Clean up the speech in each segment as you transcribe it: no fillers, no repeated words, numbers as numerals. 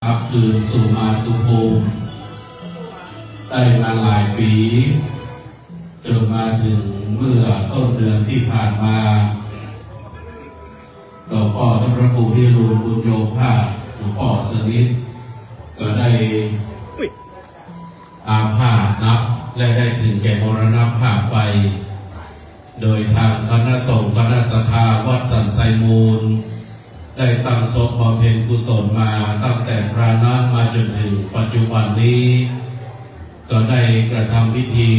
กลับคืนสู่มาตุภูมิได้มาหลายปีจนมาถึงเมื่อต้นเดือนที่ผ่านมาหลวงพ่อท่านพระครูวิรูลย์บุญโยภาสหลวงพ่อสนิทก็ได้อาพาธนับและได้ถึงแก่มรณภาพไปโดยทางคณะสงฆ์คณะศรัทธาวัดสันไซมูลได้ตั้งศพบำเพ็ญกุศลมาตั้งแต่พระนาถมาจนถึงปัจจุบันนี้ก็ได้กระทำพิธี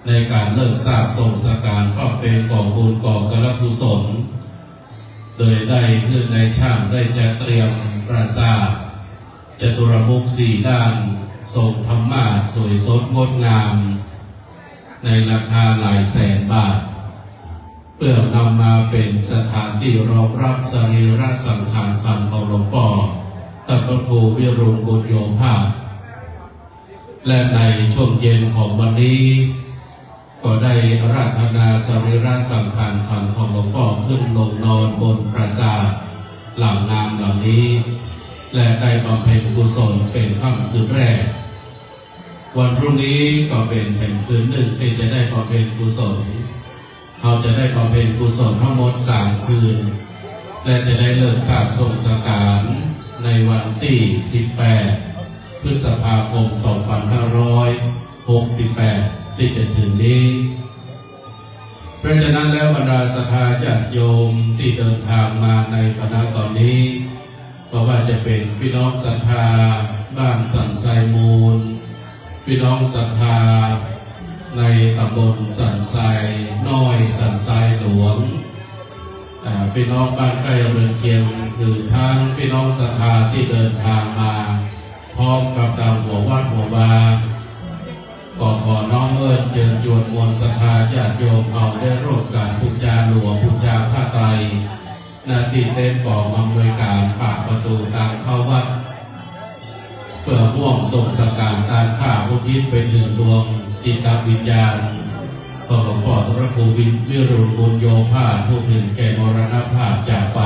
ในการเลิกสร้างทรงสการก็เป็นกองบุญกองกลกุศลโดยได้เนื่องในช่างได้จัดเตรียมปราสาทจตุรมุข4 ด้านทรงธรรมาสสวยสดงดงามในราคาหลายแสนบาทเพื่อนำมาเป็นสถานที่รองรับสรีระสังขารของหลวงพ่อท่านพระครูวิรูลย์บุญโยภาสและในช่วงเย็นของวันนี้ก็ได้อาราธนาสรีระสังขารของหลวงพ่อขึ้นลงนอนบนปราสาทหลังงามเหล่านี้และได้บำเพ็ญกุศลเป็นค่ำคืนแรกวันพรุ่งนี้ก็เป็นแห่งคืนหนึ่งที่จะได้บำเพ็ญกุศลเราจะได้บำเพ็ญกุศลทั้งหมด3 คืนและจะได้เลิกสร้างทรงสการในวันที่18 พฤษภาคม 2568 ที่จะถึงนี้เพราะฉะนั้นแล้วบรรดาศรัทธาญาติโยมที่เดินทางมาในคณะตอนนี้เพราะว่าจะเป็นพี่น้องศรัทธาบ้านสันไซมูลพี่น้องศรัทธาในตำบลสันไซน้อยสันไซหลวงพี่น้องบ้านใกล้เรือนเคียงคือทั้งพี่น้องศรัทธาที่เดินทางมาพร้อมกับตามหัววัดหัวบาก็ขอน้อมเชิญชวนมวลศรัทธาญาติโยมเอาได้ร่วมกันพูจาหลวงพูจาผ้าไตรนาทีเต้นก่ออำนวยการปากประตูทางเข้าวัดเพื่อร่วมส่งสการตามข้าอุทิศไปถึงดวงจิตวิญญาณของหลวงพ่อพระครูวิรูลย์บุญโยภาสผู้ถึงแก่มรณภาพจากไป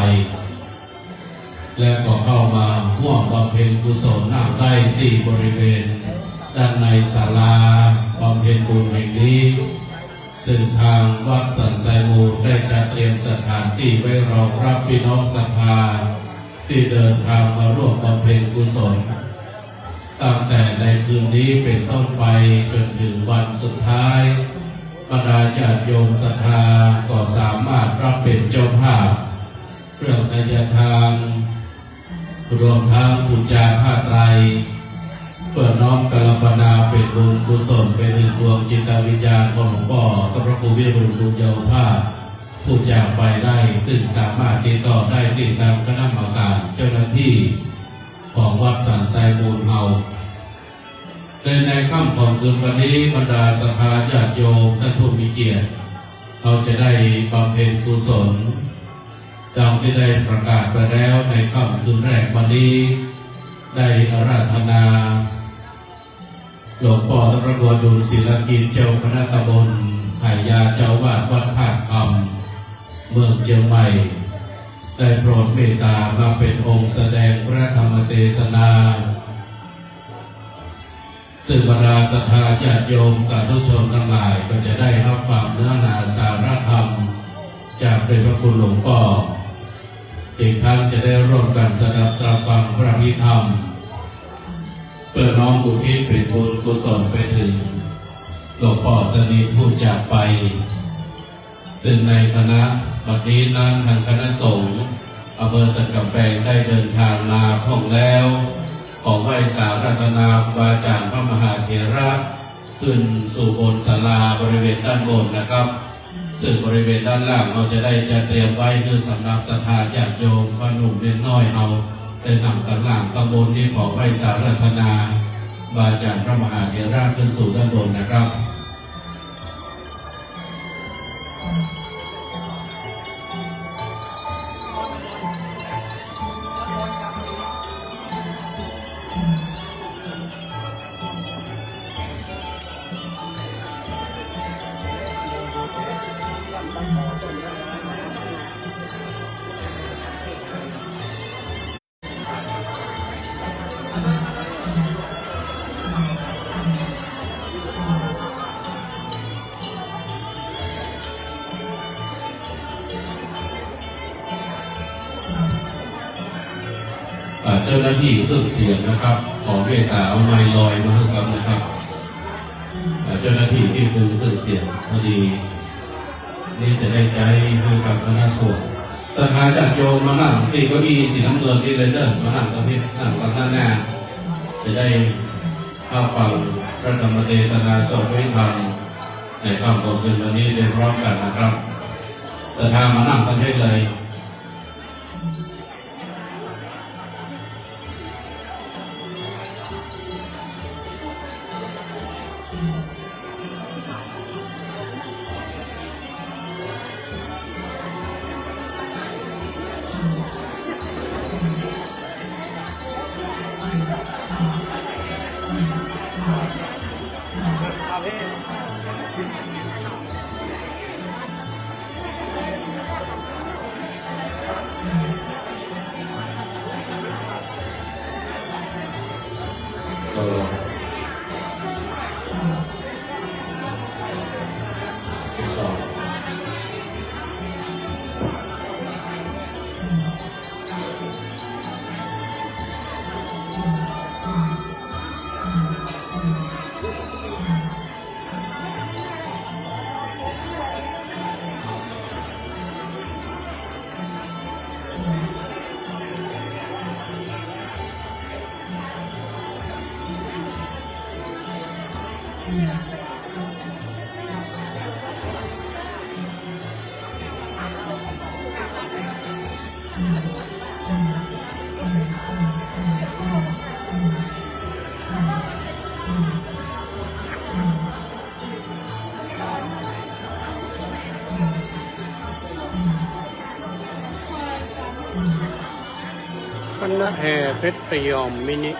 และก็เข้ามาร่วมบำเพ็ญกุศลนั่งได้ที่บริเวณด้านในศาลาบำเพ็ญบุญแห่งนี้ซึ่งทางวัดสันไซมูลได้จัดเตรียมสถานที่ไว้รองรับพี่น้องศรัทธาที่เดินทางมาร่วมบำเพ็ญกุศลตั้งแต่ในคืนนี้เป็นต้นไปจนถึงวันสุดท้ายบรรดาญาติโยมศรัทธาก็สามารถรับเป็นเจ้าภาพเรื่องทายทานรวมทั้งบูชาผ้าไตรเพื่อน้อมกลปนาเป็นบุญกุศลไปถึงดวงจิตวิญญาณของหลวงพ่อพระครูวิรูลย์บุญโยภาสผู้จากไปได้ซึ่งสามารถติดต่อได้ที่ตามคณะกรรมการเจ้าหน้าที่ของวัดสันไซมูลเฮาในค่ำของคืนวันนี้บรรดาศรัทธาญาติโยมท่านผู้มีเกียรติเราจะได้บำเพ็ญกุศลดังที่ได้ประกาศไปแล้วในค่ำคืนแรกวันนี้ได้อาราธนาหลวงพ่อธรรมวดุลศิลกิจเจ้าคณะตำบลไหยาเจ้าวาดวัดธาตุคำเมืองเชียงใหม่ได้โปรดเมตตามาเป็นองค์แสดงพระธรรมเทศนาซึ่งบรรดาศรัทธาญาติโยมสาธุชนทั้งหลายก็จะได้รับฟังเนื้อหาสาระธรรมจากพระคุณหลวงพ่ออีกทั้งจะได้ร่วมกันสดับตรับฟังพระวิธรรมเพื่อน้อมอุทิศเป็นบุญกุศลไปถึงหลวงพ่อสนิทผู้จากไปซึ่งในคณะบัดนี้นั้นทางคณะสงฆ์อำเภอสันกำแพงได้เดินทางมาพร้อมแล้วขอไหว้สารัตนาครูบาอาจารย์พระมหาเถระขึ้นสู่บนศาลาบริเวณด้านบนนะครับซึ่งบริเวณด้านล่างเราจะได้จัดเตรียมไว้คือสำหรับศรัทธาญาติโยมพระหนุ่มเล็กน้อยเราได้นำตำล่างตำบลนี้ขอไหว้สารัตนาครูบาอาจารย์พระมหาเถระขึ้นสู่ด้านบนนะครับ เจ้าหน้าที่เครื่องเสียงนะครับขอเมตตาเอาไม้ลอยมาให้กับนะครับเจ้าหน้าที่ที่คุมเครื่องเสียงพอดีนี่จะได้ใจให้กับคณะสงฆ์ศรัทธาญาติโยมมานั่งที่เก้าอี้สีน้ำเงินนี่เลยเด้อมานั่งตรงนี้นั่งตรงหน้าจะได้เข้าฟังพระธรรมเทศนาสวดพระธรรมในค่ำคืนวันนี้ได้พร้อมกันนะครับศรัทธามานั่งกันให้เลยคณะแห่เพชรพยอมมินิ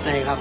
ไหนครับ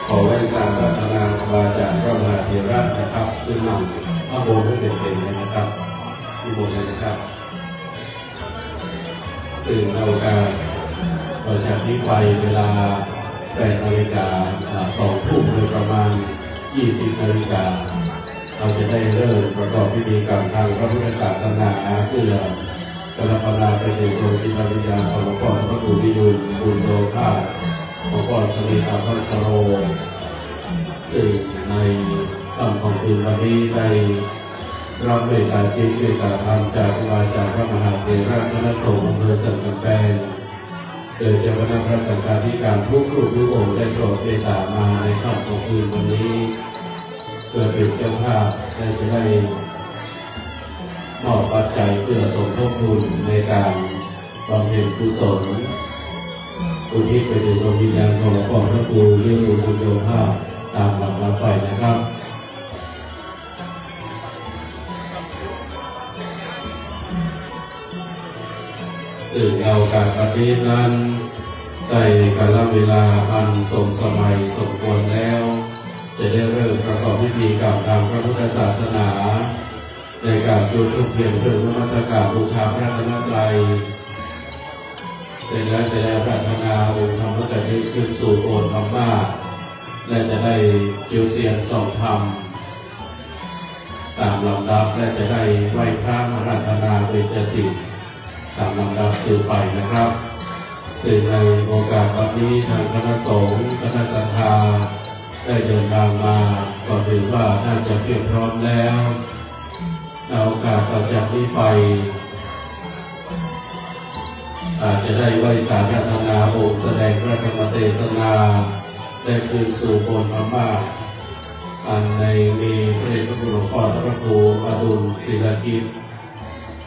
ขอให้สารรัตนาครูบาอาจารย์พระมหาเถระนะครับขึ้นนำพระโบสถ์ให้เป็นๆเลยนะครับที่โบสถ์เลยนะครับสื่อเราการต่อจากนี้ไปเวลา 8 นาฬิกา2 ทุ่มโดยประมาณ 20 นาฬิกาเราจะได้เริ่มประกอบพิธีกรรมทางพระพุทธศาสนาเพื่อกรณาไปถึงดวงจิตวิญญาณของหลวงพ่อพระครูวิบูลย์บุญโยภาสหลวงพ่อสมิทาพัสโรซึ่งในค่ำของคืนวันนี้ได้รับเมตตาจิตเมตตาธรรมจากครูบาอาจารย์พระมหาเถระคณะสงฆ์อำเภอสันกำแพงโดยเจ้าคณะพระสังฆาธิการทุกรูปทุกองค์ได้โปรดเมตตามาในค่ำของคืนวันนี้เพื่อเป็นเจ้าภาพและจะได้มอบปัจจัยเพื่อสมทบทุนในการบำเพ็ญกุศลอุทิศไปถึงดวงวิญญาณของหลวงพ่อพระครูวิบูลย์บุญโยภาสตามลำดับไปนะครับซึ่งเราการปฏิบัตินั้นได้กาลเวลาอันสมสมัยสมควรแล้วจะได้เริ่มประกอบพิธีกรรมทางพระพุทธศาสนาในการจุดธูปเทียนเพื่อนมัสการบูชาพระรัตนตรัยเสร็จแล้วจะได้พัฒนาองค์ธรรมกถึขึ้นสู่โอษฐ์ธรรมะและจะได้จุดเทียนส่องธรรมตามลำดับและจะได้ไหว้พระอาราธนาเบญจศีลตามลำดับสืบไปนะครับซึ่งในโอกาสวันนี้ทางคณะสงฆ์คณะศรัทธาได้เดินทางมาก็ถือว่าท่านจะเพียบพร้อมแล้วในโอกาสต่อจากนี้ไปอาจจะได้ไหว้สาธนาองค์แสดงพระธรรมเทศนาได้คืนสู่โอนพม่าอันในมีพระเดชพระคุณหลวงพ่อพระครูอดุลศิลกิจ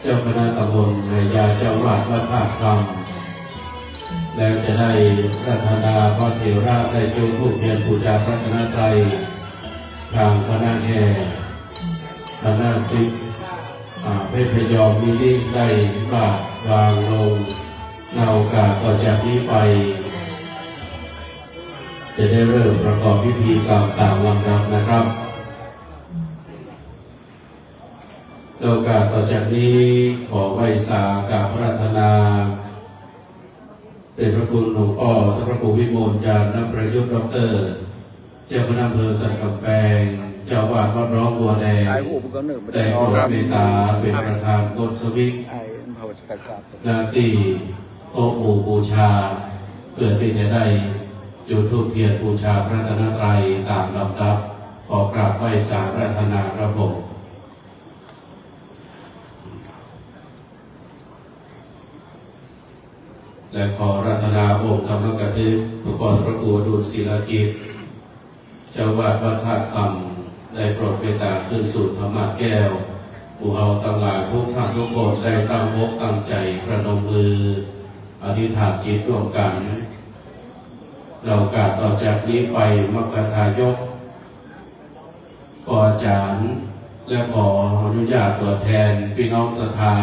เจ้าคณะตำบลในยาเจ้าวาดวัดท่าคำแล้วจะได้รัตนาพระเถระได้จุดธูปเทียนบูชาพระรัตนตรัยทางคณะแห่คณะศิษย์เพชรพยอมมินิได้บาทวางลงในโอกาสต่อจากนี้ไปจะได้เริ่มประกอบพิธีกรรมตามลำดับนะครับในโอกาสต่อจากนี้ขอไหว้สากราบพระธนาเป็นพระคุณหลวงพ่อพระครูวิมลญาณประยุทธ์ดร.เจ้าคณะอำเภอสันกำแพงเจ้าวาดวัดร้องบัวแดงได้โปรดเมตตาเป็นประธานกฎสวิกนาตีโต๊ะหมู่บูชาเพื่อที่จะได้จุดธูปเทียนบูชาพระรัตนตรัยตามลำดับขอกราบไหว้สารัตนาระบบและขอรัตนาองค์ธรรมกถึหลวงพ่อพระครูอดุลศิลกิจเจ้าวาดวัดท่าคำได้โปรดเมตตาขึ้นสู่ธรรมะแก้วผู้เฮาทั้งหลายทุกท่านทุกคนได้ตั้งอกตั้งใจประนมมืออธิษฐานจิตร่วมกันเราการต่อจากนี้ไปมัคคทายกขออาจารย์และขออนุญาตตัวแทนพี่น้องศรัทธา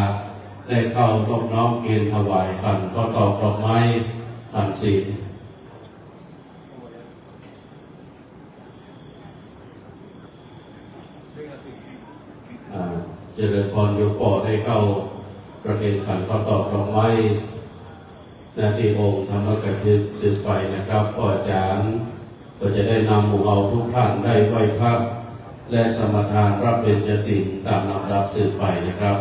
ได้เข้าร่วมน้อมเกณฑ์ถวายขันข้าวตอกดอกไม้ขันศีลเจริญพรโยปอได้เข้าประเคนขันข้าวตอกดอกไม้นาทีองค์ธรรมกถึกสืบไปนะครับพ่ออาจารย์ก็จะได้นำหมู่เราทุกท่านได้ไหว้พระและสมทานรับเบญจศีลตามลำดับสืบไปนะครับ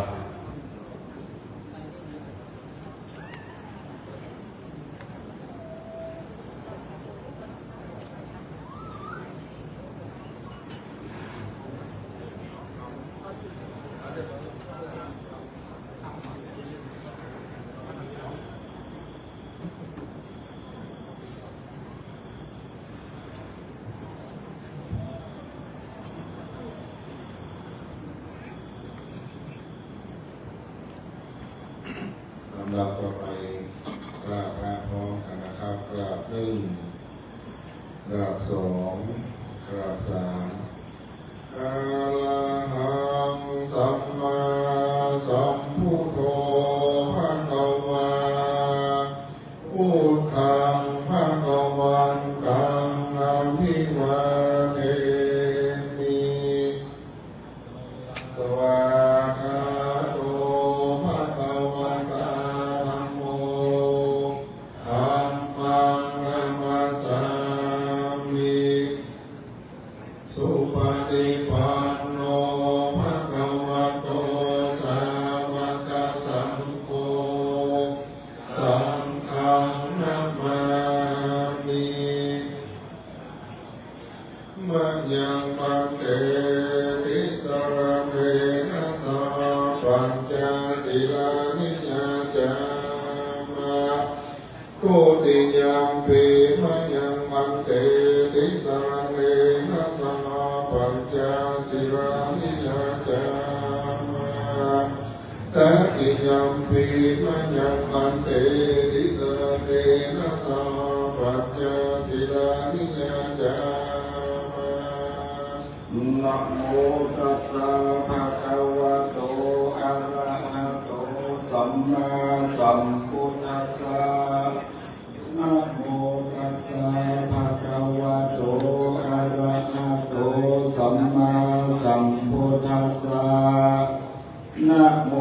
ลำดับต่อไปกราบพระพร้อมกันนะครับกราบหนึ่งกราบสองกราบสามอะระหังสัมมาสัมพุทโธภะคะวาพุทธังภะคะวันตังอะภิวาเทมิ สวากขาโตภะคะวะตาธัมโมธัมมังนัมมัสสา ะยังปันเตติสรณเนนะสาปัญจศีลานิยาจามะโกติยัมปีมะยังปันเตติสรณเนนะสาปัญจศีลานิยาจามะตติยัมปีมะยังปันเตติสรณเนนะสาปัญจศีลานิยาจามะนะโมตัสสะภะคะวะโตอะระหะโตสัมมาสัมพุทธัสสะนะโมตัสสะภะคะวะโตอะระหะโตสัมมาสัมพุทธัสสะนะโม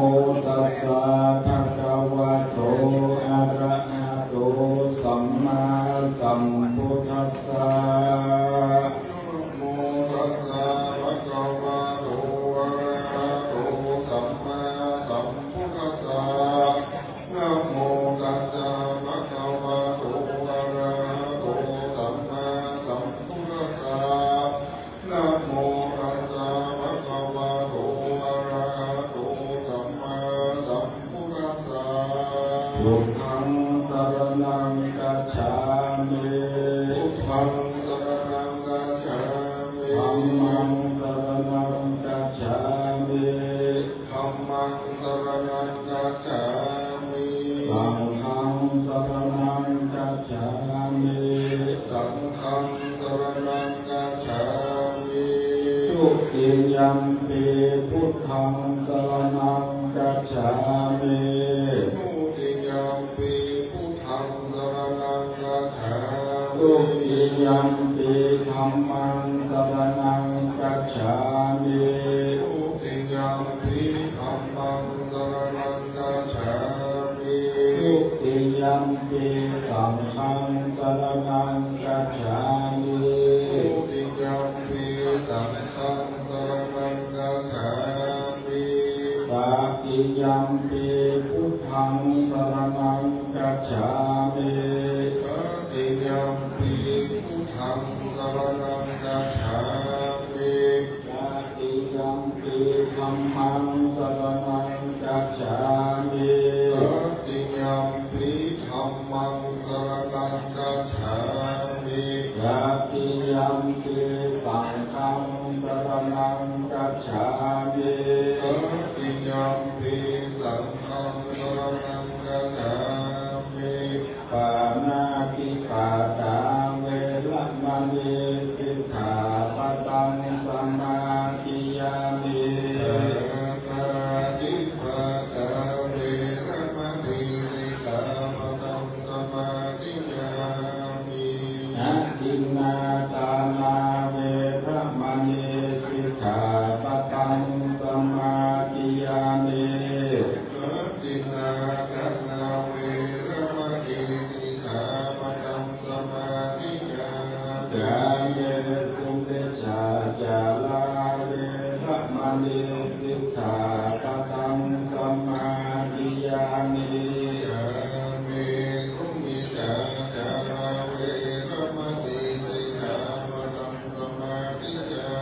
ตัสสะภะคะวะโตอะระหะโตสัมมาสัมพุทธัสสะนะโมตัสสะภะคะวะโตอะระหะโตสัมมาสัมพุทธัสสะนะโมตัสสะภะคะวะโตอะระหะโตสัมมาสัมพุทธัสสะนะโมตัสสะภะคะวะโตอะระหะโตสัมมาสัมพุทธัสสะพุทธังสรณังกัจฉามิพุทธังสรณังกัจฉามิธัมมังสรณังกัจฉามิธัมมังสรณังกัจฉามิสังฆังสรณังกัจฉามิสังฆังสรณังกัจฉามิทุติยัมปิพุทธังสรณังกัจฉามิทุติยัมปิพุทธังสรณังกัจฉามิทุติยัมปิธัมมังสรณังกัจฉามิทุติยัมปิธัมมังสรณังกัจฉามิทุติยัมปิสังฆังสรณังกัจฉามิทุติยัมปิสังฆังสรณังกัจฉามิตติยัมปิพุทธังสรณังกัจฉามิตติยัมปิพุทธังสรณังกัจฉามิตติยัมปิธัมมังสรณังกัจฉามิตติยัมปิธัมมังสรณังกัจฉามิตติยัมปิสังฆังสรณังกัจฉามิตติยัมปิสังฆังสรณังกัจฉามิปานาติปาตาเวระมณีสิกขาปะทังสมาธิยามิปานาติปาตาเวระมณีสิกขาปะทังสมาธิยามิอะทินนาทานาเวระมณีสิกขาปะทังสมาธิยามิอะทินนาทานาเวระมณีสิกขาปะทังสมาธิยามิยาเยสุเตชาจาลาเวระมณีสิกขาปะทังสมาธิยามิยามิสุมิจาจาราเวระมณีสิกขาปะทังสมาธิยา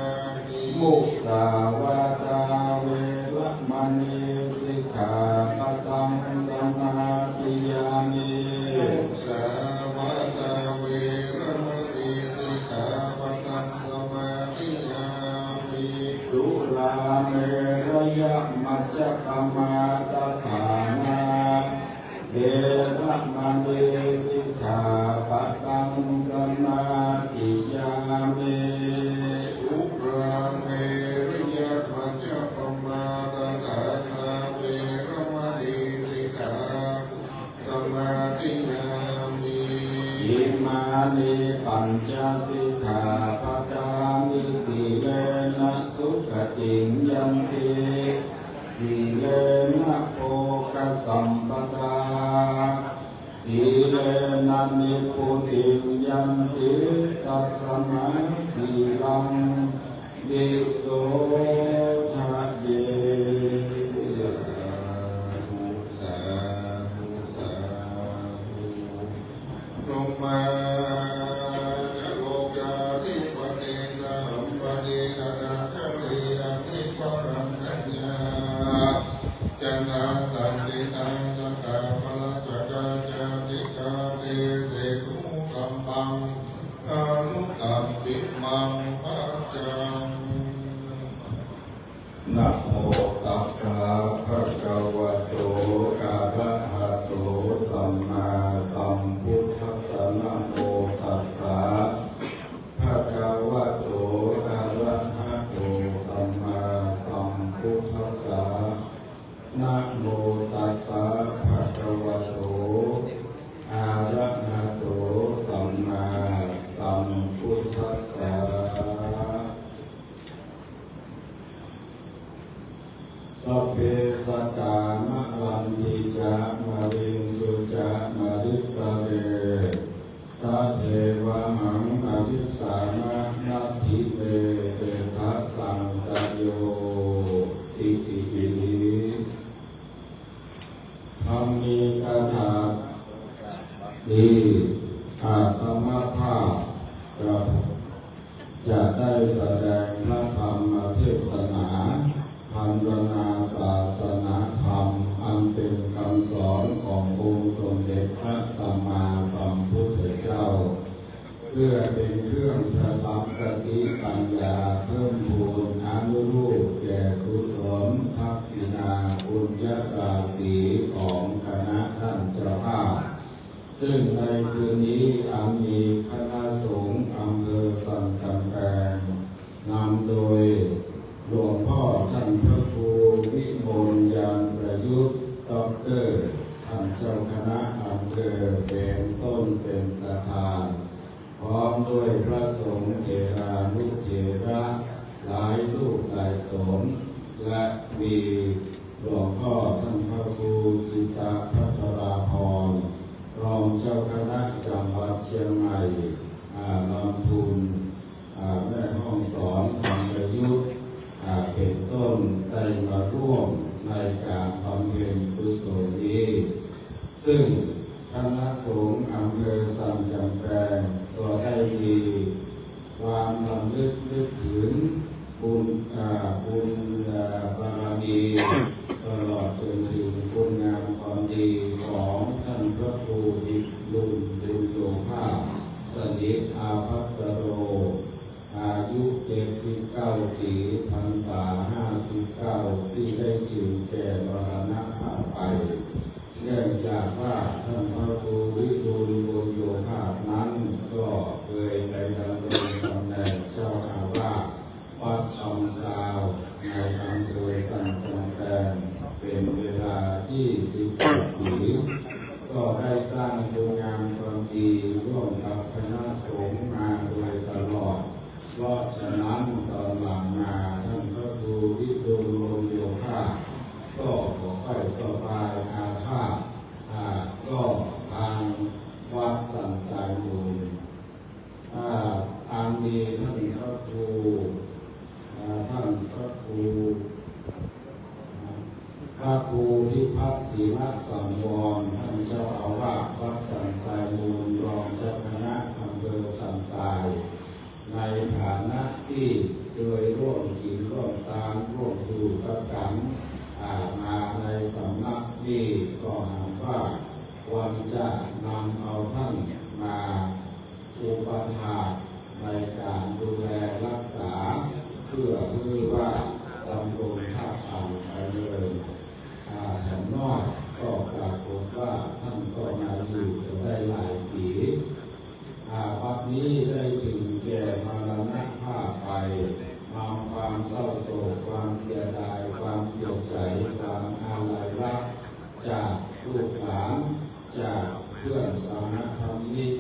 มิมุสาวาทาเวระมณีสิกขาปะทังสมาธิยามิมุสาวาทาเวระมณีสิกขาปะทังสมาธิยามิสุราเมรยมัจจปมาตฐานาเวระมณีสิกขาปะทังสมาธิยามิสุราเมรยมัจจปมาตฐานาเวระมณีสิกขาสมาธิยามิอิมานิปัญจสิกขาปะทามิสีเลนะสุขติงยันติสีเลนะโภคสัมปทาสีเลนะนิพพุติงยันติตัสสมาสีลังดิโสทะเยสาธุสาธุลงมาจะโลกาธิปติสห หังปัจจังนะโมตัสสะภะคะวะโตอะระหะโตสัมมาสัมพุทธัสสะนะโมตัสสะภะคะวะโตอะระหะโตสัมมาสัมพุทธัสสะนะโมตัสสะภะคะวะโตอะระหะโตสัมมาสัมพุทธัสสะสัพเพสัตตามะลันติจามะริงสุจามะริสเรตาเทวะหังอภิสามะนัตถิเตเตทัสสังสยโยติอิปิลิธรรมีกถาดีอาตมภาพเราจะได้แสดงพระธรรมเทศนาพันวนาศาสนาธรรมอันเป็นคำสอนขององค์สมเด็จพระสัมมาสัมพุทธเจ้าเพื่อเป็นเครื่องประดับสติปัญญาเพิ่มพูนอนุรูปแก่กุศลทักษิณาบุญญาราศีของคณะท่านเจ้าภาพซึ่งในคืนนี้อันมีคณะสงฆ์อำเภอสันกำแพงนำโดยหลวงพ่อท่านพระครูวิมลยานประยุทธ์ด็อกเตอร์ท่านเจ้าคณะอำเภอเป็นต้นเป็นประธานพร้อมด้วยพระสงฆ์เถรานุเถระหลายรูปหลายตนและมีหลวงพ่อท่านพระครูจิตาภัทราพรรองเจ้าคณะจังหวัดเชียงใหม่ลำพูนแม่ห้องสอนธรรมประยุทธ์เป็นต้นได้มาร่วมในการบำเพ็ญกุศลนี้ซึ่งคณะสงฆ์อำเภอสันกำแพงก็ได้มีความรำลึกนึกถึงบุญบารมีตลอดจนถึงคุณงามความดีของท่านพระครูดิลุนดุลโยภาสสนิทอาภัสโรอายุ79 ปีพรรษา59ที่ได้ถึงแก่มรณภาพไปเนื่องจากว่าท่านพระครูวิทูลบุญโยภาสนั้นก็เคยไปดำรงตำแหน่งเจ้าอาวาสวัดคำซาวในอำเภอสันกำแพงเป็นเวลา20 ปีก็ได้สร้างคุณงามความดีร่วมกับคณะสงฆ์มาโดยตลอดเพราะฉะนั้นตอนหลังมาท่านพระครูวิทูลบุญโยภาสก็ขอค่อยสบายอาภาพก็ทางวัดสันสายบุญอันมีท่านพระครูพิพัฒน์ศรีละสังวรท่านเจ้าอาวาสวัดสันสายบุญรองเจ้าคณะอำเภอสันทรายในฐานะที่โดยร่วมกินร่วมตามร่วมดูกับกันมาในสำนักนี้ก็หากว่าควรจะนำเอาท่านมาอุปถากในการดูแลรักษาเพื่อว่าดำรงท่าทางไปเลยฉันน้อยก็ปรากฏว่าท่านก็มาอยู่ได้หลายปีปัจจุบันนี้ได้ถึงแก่มรณภาพไปนำความเศร้าโศกความเสียดายความเสียใจความอาลัยรักจากลูกหลานจากเพื่อนสาธมิก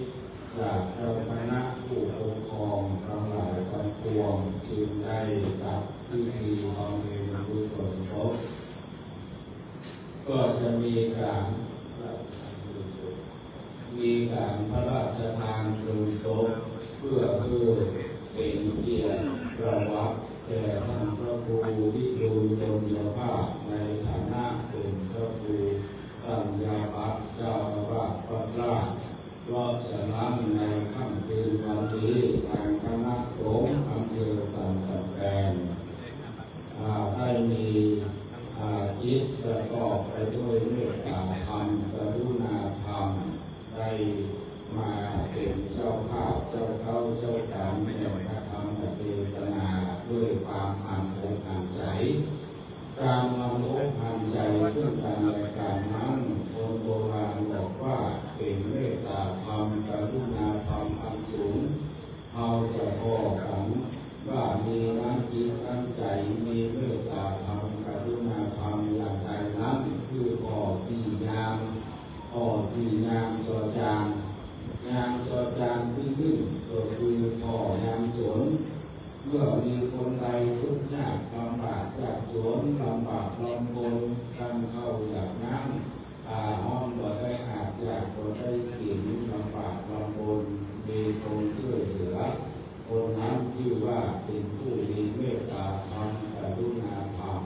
จากเจ้าคณะผู้ปกครองทั้งหลายทั้งปวงจึงได้จัดพิธีบำเพ็ญกุศลศพก็จะมีการพระราชทานเพลิงศพเพื่อเป็นเกียรติประวัติแก่ท่านพระครูวิทูลบุญโยภาสในฐานะเป็นพระครูสัญญาบัตรเจ้าอาวาสวัดราชเพราะฉะนั้นในค่ำคืนวันนี้ทางคณะสงฆ์อำเภอสันกำแพงได้มีจิตประกอบไปด้วยเมตตาธรรมกรุณาธรรมได้มาเป็นเจ้าภาพเจ้าเข้าเจ้าการแห่งพระธรรม ด้วยความอ่านอกอ่านใจการอ่านอกอ่านใจซึ่งกันและกันนั้นคนโบราณบอกว่าเป็นเมตตาธรรมกรุณาธรรมอันสูงเอาจะพอกันว่ามีน้ำจิตน้ำใจมีเมตตาธรรมกรุณาธรรมอย่างใดนั้นคือพอสี่อย่างพอสี่อย่างจอจานยามจอจานที่หนึ่งก็คือพอยามจนเมื่อมีคนใดทุกข์ยากลำบากยากจนลำบากลำบนกันเข้าอยากน้ำห้องบ่ได้อาบอยากบ่ได้กินลำบากลำบนมีคนช่วยเหลือคนนั้นชื่อว่าเป็นผู้มีเมตตาธรรมกรุณาธรรม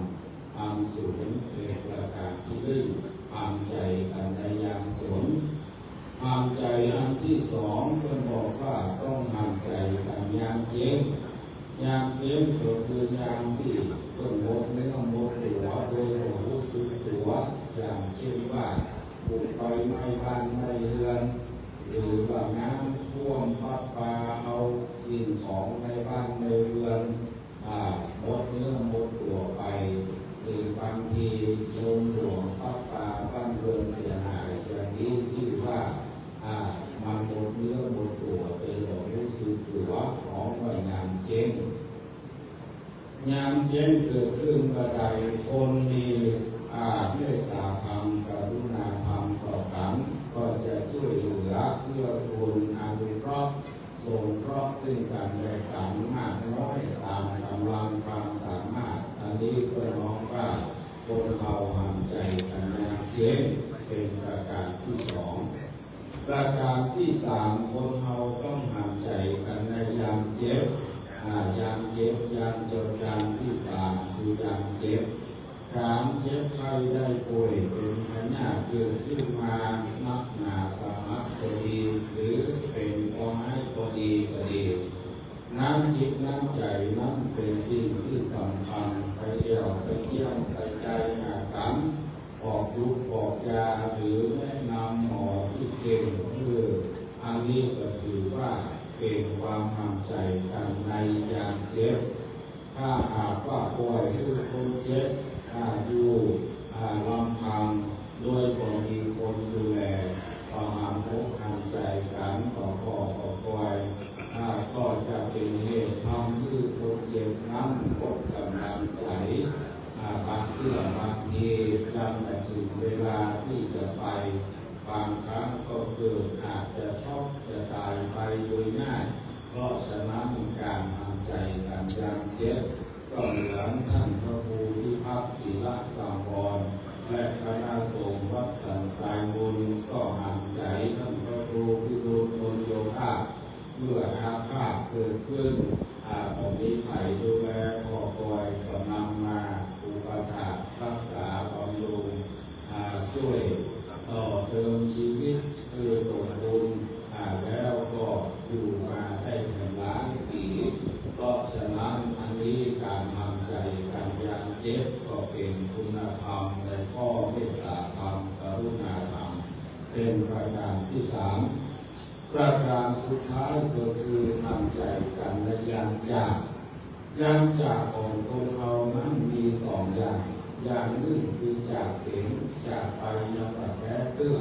อันสูงเป็นประการที่หนึ่งอ่านใจกันในยามจนอ่านใจอันที่สองเพิ่นบอกว่าต้องอ่านใจกันยามเจ็บยามเจ็บก็คือยามที่เพิ่นหมดเนื้อหมดตัวโดยรู้สึกตัวอย่างเช่นว่าถูกไฟไหม้บ้านไหม้เรือนหรือว่าน้ำท่วมพัดพาเอาสิ่งของในบ้านในเรือนหมดเนื้อหมดตัวไปหรือบางทีลมหลวงพัดพาบ้านเรือนเสียหายอย่างนี้ชื่อว่ามันหมดเนื้อหมดตัวเป็นหลงรู้สึกตัวของว่ายามเจ๊งยามเจ๊งเกิดขึ้นกระไดคนมีเมตตาธรรมกรุณาธรรมต่อกันก็จะช่วยเหลือเพื่อคุณอนุเคราะห์สงเคราะห์ซึ่งกันและกันมากน้อยตามกำลังความสามารถอันนี้เพื่อน้องว่าคนเราห่างใจกันยามเจ๊งเป็นประการที่สองประการที่สามคนเราต้องห่างใจกันในยามเจ็บยามเจ็บยามจดจำที่สามคือยามเจ็บการเจ็บไข้ได้ป่วยเป็นพยาธิเกิดขึ้นมานักหนาสาหัสก็ดีหรือเป็นพอให้ก็ดีก็ดีน้ำจิตน้ำใจนั้นเป็นสิ่งที่สำคัญไปเดี่ยวไปเยี่ยมไปใจหากันออกยุกออกยาหรือแนะนำหมอที่เก่งอันนี้ก็ถือว่าเป็นความทำใจกันในยามเจ็บถ้าหากว่าป่วยคือคนเจ็บอยู่ลำพังโดยบ่มีคนดูแลก็หามพกหามใจกันก็ป่วยก็จะเป็นเหตุทำให้คนเจ็บนั้นหมดกำลังใจบางเรื่องบางทียังไม่ถึงเวลาที่จะไปบางครั้งก็เกิดอาจจะช็อกจะตายไปโดยง่ายเพราะฉะนั้นการทำใจกันยามเจ็บก็เหมือนท่านพระครูพิพัฒน์ศิลสังวรและคณะสงฆ์วัดสันทรายบุญก็หันใจท่านพระครูพิรุณบุญโยธาเมื่ออาภาพเกิดขึ้นปฏิไถ่ดูแลพอคอยก็นำมาอุปถัมภ์รักษาบำรุงช่วยต่อเติมชีวิตคือสมบูรณ์แล้วก็อยู่มาได้ถึงล้านปีเพราะฉะนั้นอันนี้การทำใจการยามเจ็บก็เป็นคุณธรรมและข้อเมตตาธรรมกรุณาธรรมเป็นประการที่สามประการสุดท้ายก็คือทำใจกันในยามจากของคนเรานั้นมีสองอย่างหนึ่งคือจากเห็นจากไปยังประแก้เตื้อ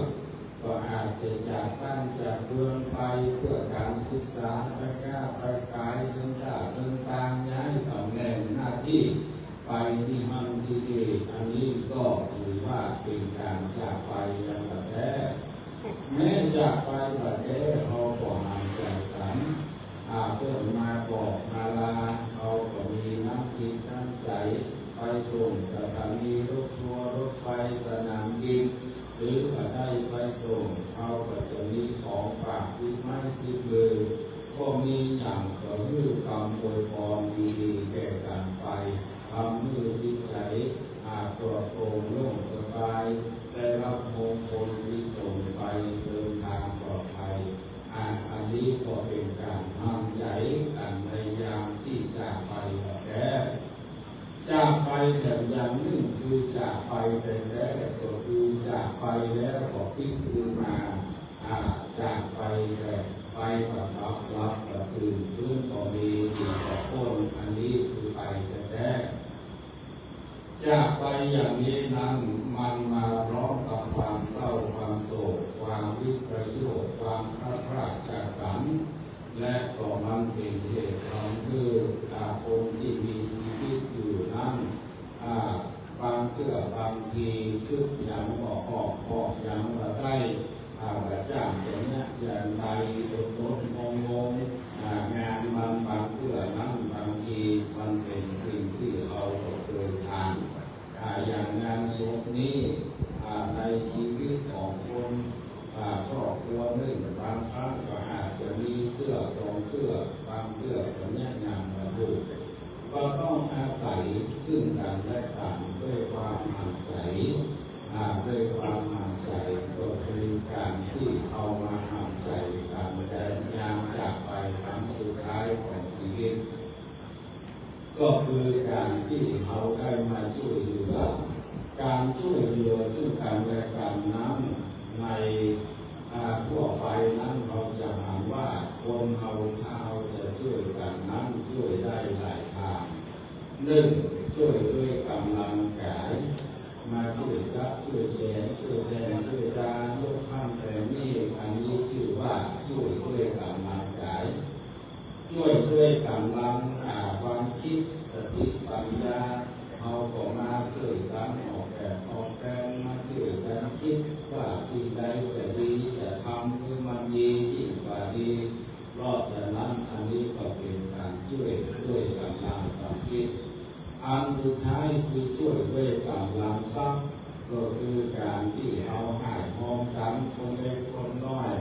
ก็อาจจะจากบ้านจากเมืองไปเพื่อการศึกษาไปก้าไปขายเดินทางย้ายตำแหน่งหน้าที่ไปที่มั่งที่ดีอันนี้ก็ถือว่าเป็นการจากไปยังประแก้แม้จากไปประแก้เขาก็ห่างใจกันเพื่อมาบอกมาลาเขาก็มีน้ำจิตน้ำใจไปส่งสถานีรถทัวร์รถไฟสนามบินหรือว่าได้ไปส่งเขาก็จะมีของฝากติดไม้ติดมือก็มีอย่างก็คือกำอวยพรดีๆแก่กันไปทำให้จิตใจปลอดโปร่งโล่งสบายได้รับมงคลที่ตรงไปเดินทางปลอดภัยอันนี้ก็เป็นการทำใจกันในยามที่จากไปแบบแท้จากไปแต่อย่างหนึ่งคือจากไปแต่แท้ก็คือจากไปแล้วก็พิจารณาจากไปแต่ไปแบบรับแบบตื่นฟื้นก็มีดีกับพ้นอันนี้คือไป คึกยังออกยังมาได้ประจ้างอย่างนี้อย่างใดรถงงงานมันบางเพื่อนั้นบางทีมันเป็นสิ่งที่เราเกิดทานอย่างงานศพนี้ในชีวิตของคนครอบครัวหนึ่งบางครั้งก็อาจจะมีเพื่อสองเพื่อบางเพื่อคนนี้งานมาดูก็ต้องอาศัยซึ่งกันและกันด้วยความห่างใจด้วยความห่างใจก็คือการที่เอามาห่างใจกันแต่ยามจากไปครั้งสุดท้ายของชีวิตก็คือการที่เขาได้มาช่วยเหลือการช่วยเหลือซึ่งกันและกันนั้นในทั่วไปนั้นเราจะหาว่าคนเราถ้าเราจะช่วยกันนั้นช่วยได้หลายทางหนึ่งช่วยด้วยกำลังกายมาช่วยจับช่วยแจงช่วยแดงช่วยดายกข้ามแผ่นนี้อันนี้ชื่อว่าช่วยด้วยกำลังกายช่วยด้วยกำลังความคิดสติปัญญาเขาก็มาช่วยกันออกแบบออกแผนมาช่วยกันคิดว่าสิ่งใดจะดีจะทำคือมันดียิ่งกว่าดีเพราะฉะนั้นอันนี้ก็เป็นการช่วยด้วยกำลังความคิดอันสุดท้ายคือช่วยด้วยกำลังทรัพย์ก็คือการที่เอาหายมองกันคนเล็กคนน้อย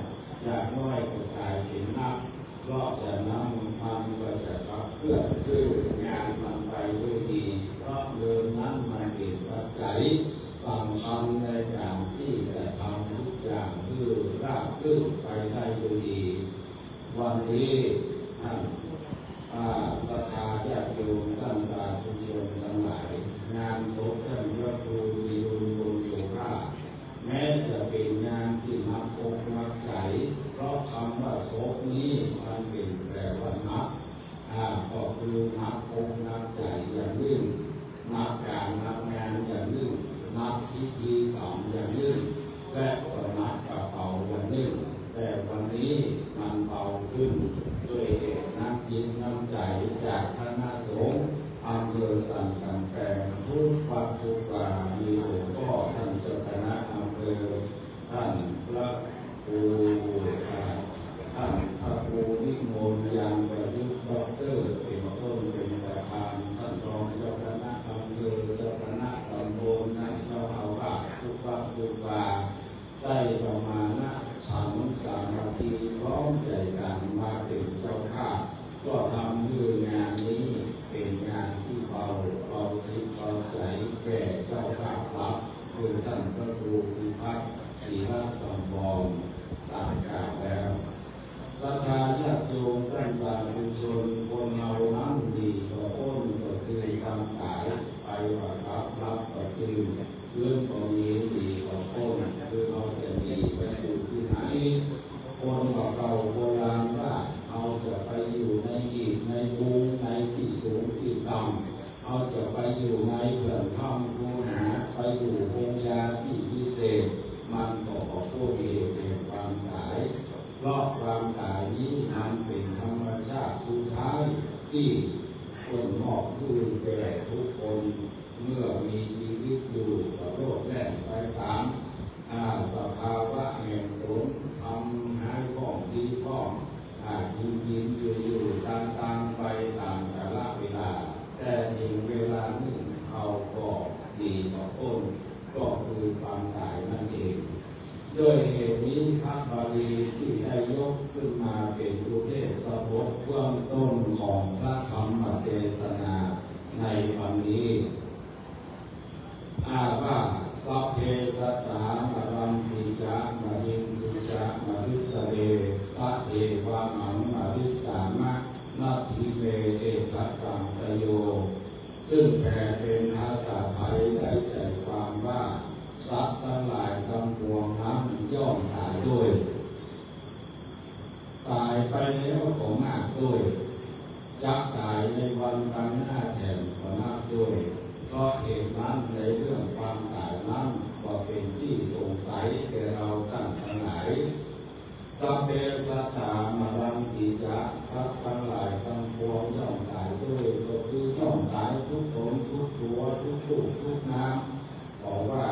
อยากน้อยก็กลายเป็นนักเพราะฉะนั้นมันก็จะขับเคลื่อนคืองานมันไปด้วยดีเพราะเดิมนั้นมันเป็นปัจจัยสำคัญในการที่จะทำทุกอย่างคือราบรื่นไปได้ด้วยดีวันนี้ท่านศรัทธาญาติโยมท่านสาธุชนทั้งหลายงานศพท่านพระครูดิวโยภาแม้จะเป็นงานที่นักอกนักใจเพราะคำว่าศพนี้มันเป็นแปลว่านักก็คือนักอกนักใจอย่างหนึ่งนักการนักงานอย่างหนึ่งนักพิธีกรรมอย่างหนึ่งและก็นักกระเป๋าอย่างหนึ่งแต่วันนี้มันเบาขึ้นด้วยเหตุน้ำจิตน้ำใจจากคณะสงฆ์อำเภอสันกำแพงทุกวัดทุกวามีหลวงพ่อท่านเจ้าคณะอำเภอท่านพระครูวิมลยังประยุกต์ด็อกเตอร์เป็นต้นเป็นประธานท่านรองเจ้าคณะอำเภอเจ้าคณะตำบลท่านเจ้าอาวาสทุกวัดทุกวาได้สมานะฉันสามัคคีพร้อมใจกันมาเป็นเจ้าภาพก็ทำให้งานนี้เป็นงานที่เบาจิตเบาใจแก่เจ้าภาพรับคือท่านพระครูพิพัฒน์ศรีรัตน์สมบรณ์ตามกล่าวแล้วศรัทธาญาติโยมท่านสาธุชนคนเรานั้นดีกว่าต้นก็คือความตายไปว่ารับก็คือเรื่องของนี้ดีกว่าต้นคือเราจะดีไปอยู่ที่ไหนคนบอกเราโบราณว่าเราจะไปอยู่ในหีบในบุงในที่สูงที่ต่ำเราจะไปอยู่ในเขื่อนถ้ำภูหาไปอยู่โฮงยาที่พิเศษมันก็ขอผู้เหตุแห่งความตายเพราะความตายนี้มันเป็นธรรมชาติสุดท้ายที่คนมอบคือแก่ทุกคนเมื่อมีชีวิตอยู่กับโลกแล่นไปตามสภาวะแห่งผลทำให้พ้องดีพ้องกินอยู่ตามไปตามกาลเวลาแต่ถึงเวลาหนึ่งเขาก็ดีกว่าต้นก็คือความตายนั่นเองด้วยเหตุนี้พระบาลีที่ได้ยกขึ้นมาเป็นอุเทศบทเบื้องต้นของพระธรรมเทศนาในวันนี้ว่าสัพเพสัตตามรัมปิจามริสุจามริสเรตะเทวะมังมริสามะนัตถิเวเอทัสสังสโยซึ่งแปลเป็นภาษาไทยได้ใจความว่าสัตว์ทั้งหลายทั้งปวงนั้นย่อมตายด้วยตายไปแล้วก็มากด้วยจะตายในวันข้างหน้าแถมก็มากด้วยเพราะเหตุนั้นในเรื่องความตายนั้นก็เป็นที่สงสัยแก่เราทั้งหลายสัพเพสัตตามรังกิจะสัตว์ทั้งหลายทั้งปวงย่อมตายด้วยก็คือย่อมตายทุกคนทุกตัวทุกลูกทุกน้ำบอกว่า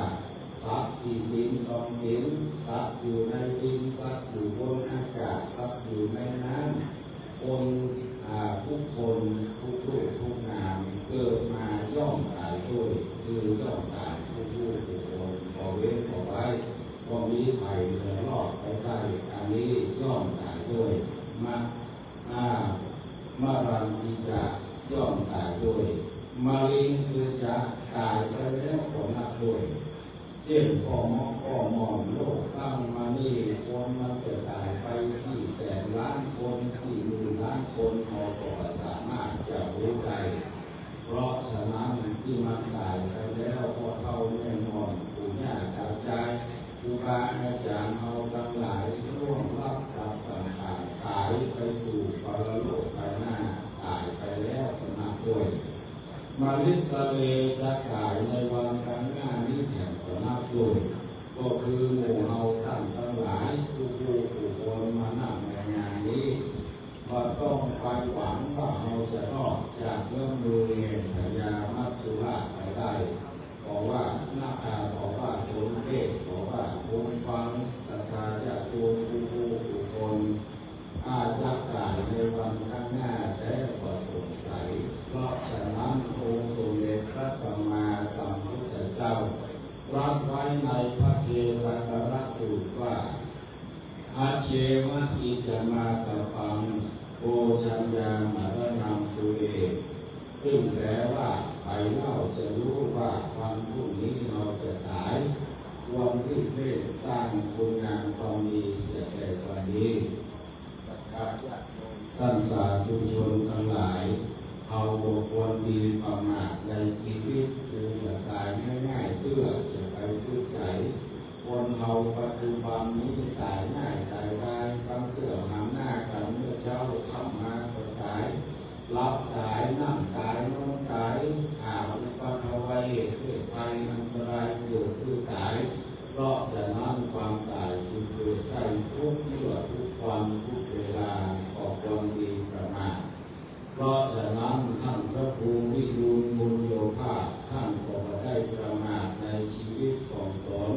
สี่ดินสองดินสัตว์อยู่ในดินสัตว์อยู่บนอากาศสัตว์อยู่ในน้ำคนทุกคนทุกรูปทุกนามเกิดมาย่อมตายด้วยคือย่อมตายทุกรูปทุกคนพอเว้นพอไว้ก็มีภัยเหลือรอดไปได้อันนี้ย่อมตายด้วยมารันติจะย่อมตายด้วยมาลิงสุจะตายไปแล้วก็นับด้วยเจ็บพ่อมองโลกตั้งมานี่คนมันจะตายไปที่แสนล้านคนที่หมื่นล้านคนเราก็สามารถจะรู้ได้เพราะฉะนั้นที่มันตายไปแล้วพอเท่าแน่นอนปู่ย่าตายายครูบาอาจารย์เอาทั้งหลายร่วงรับกับสังขารตายไปสู่ปรโลกไปหน้าตายไปแล้วก็นับด้วยมาลิสเลจะกายในวันข้างหน้านี้แถมก็นับด้วยก็คือหมู่เราท่านทั้งหลายผู้คนมานั่งในงานนี้ว่าต้องไปหวังว่าเราจะรอดจากเรื่องมือแห่งพญามัจจุราชไปได้บอกว่าบอกว่าคนเทศบอกว่าคนฟังศรัทธาญาติโยมผู้คนอาจจะกายในวันข้างหน้าแต่ก็สงสัยเพราะฉะนั้นองค์สมเด็จพระสัมมาสัมพุทธเจ้าตรัสไว้ในพระเทวตรสูตรว่าอาเชวะอิจมาตปังโอชัญญามารนังสุเอซึ่งแปลว่าไปเล่าจะรู้ว่าวันพรุ่งนี้เราจะตายควรรีบเร่งสร้างคุณงามความดีเสียแต่วันนี้ท่านสาธุชนทั้งหลายเอาควรดีประมาทในชีวิตคือจะตายง่ายๆเพื่อจะไปพึ่งใจคนเราปัจจุบันนี้ตายง่ายตายได้บางเรื่องหามหน้ากันเมื่อเช้าเข้ามาก็ตายรับตายนั่งตายนอนตายอุปัฏฐวัยเหตุภัยอันตรายเกิดคือตายเพราะฉะนั้นความตายจึงเกิดได้ทุกเมื่อทุกวันทุกเวลาออกควรดีประมาทเพราะฉะนั้นท่านพระครูวิรุณมุญโยภาสท่านก็ได้ประมาทในชีวิตของตน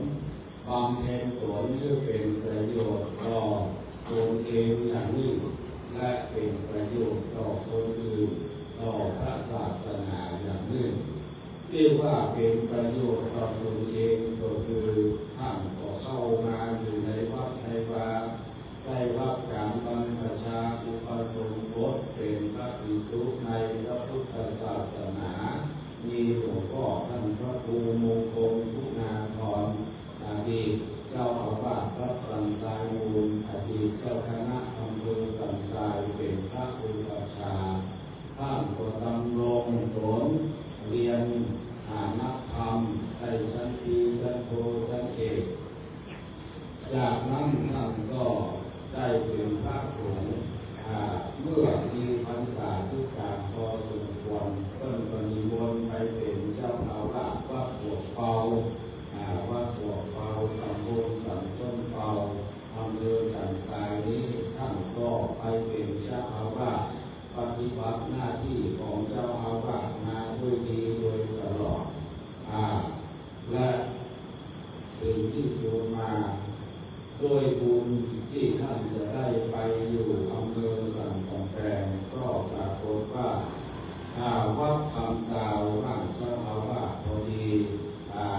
บำเพ็ญตนเพื่อเป็นประโยชน์ต่อตนเองอย่างยิ่งและเป็นประโยชน์ต่อคนอื่นต่อพระศาสนาอย่างยิ่งที่ว่าเป็นประโยชน์ต่อตนเองก็คือท่านก็เข้ามาอยู่ในวัดในวาได้รับการบรรพชาอุปสมบทเป็นพระภิกษุในพระพุทธศาสนามีหลวงพ่อท่านพระครูมงคลคุณาภรณ์อดีตเจ้าอาวาสวัดสันทรายมูลอดีตเจ้าคณะอำเภอสันทรายเป็นพระอุปัชฌาย์ท่านก็ดำรงตนเรียนนักธรรมได้ชั้นตรีชั้นโทชั้นเอกจากนั้นท่านก็ได้เป็นพระสงฆ์เมื่อมีพรรษาทุกการพอสมควรต้นปณิมนต์ไปเป็นเจ้าอาวาสวัดหัวเปาวัดหัวเปาตำบลสันต้นเปาอำเภอสันทรายนี้ท่านก็ไปเป็นเจ้าอาวาสปฏิบัติหน้าที่ของเจ้าอาวาสมาด้วยดีโดยตลอดและถึงที่สุดมาด้วยบุญที่ท่านจะได้ไปอยู่อำเภอสันกำแพงก็ปรากฏว่าวัดคำสาวร่างเจ้าอาวาสพอดีท่า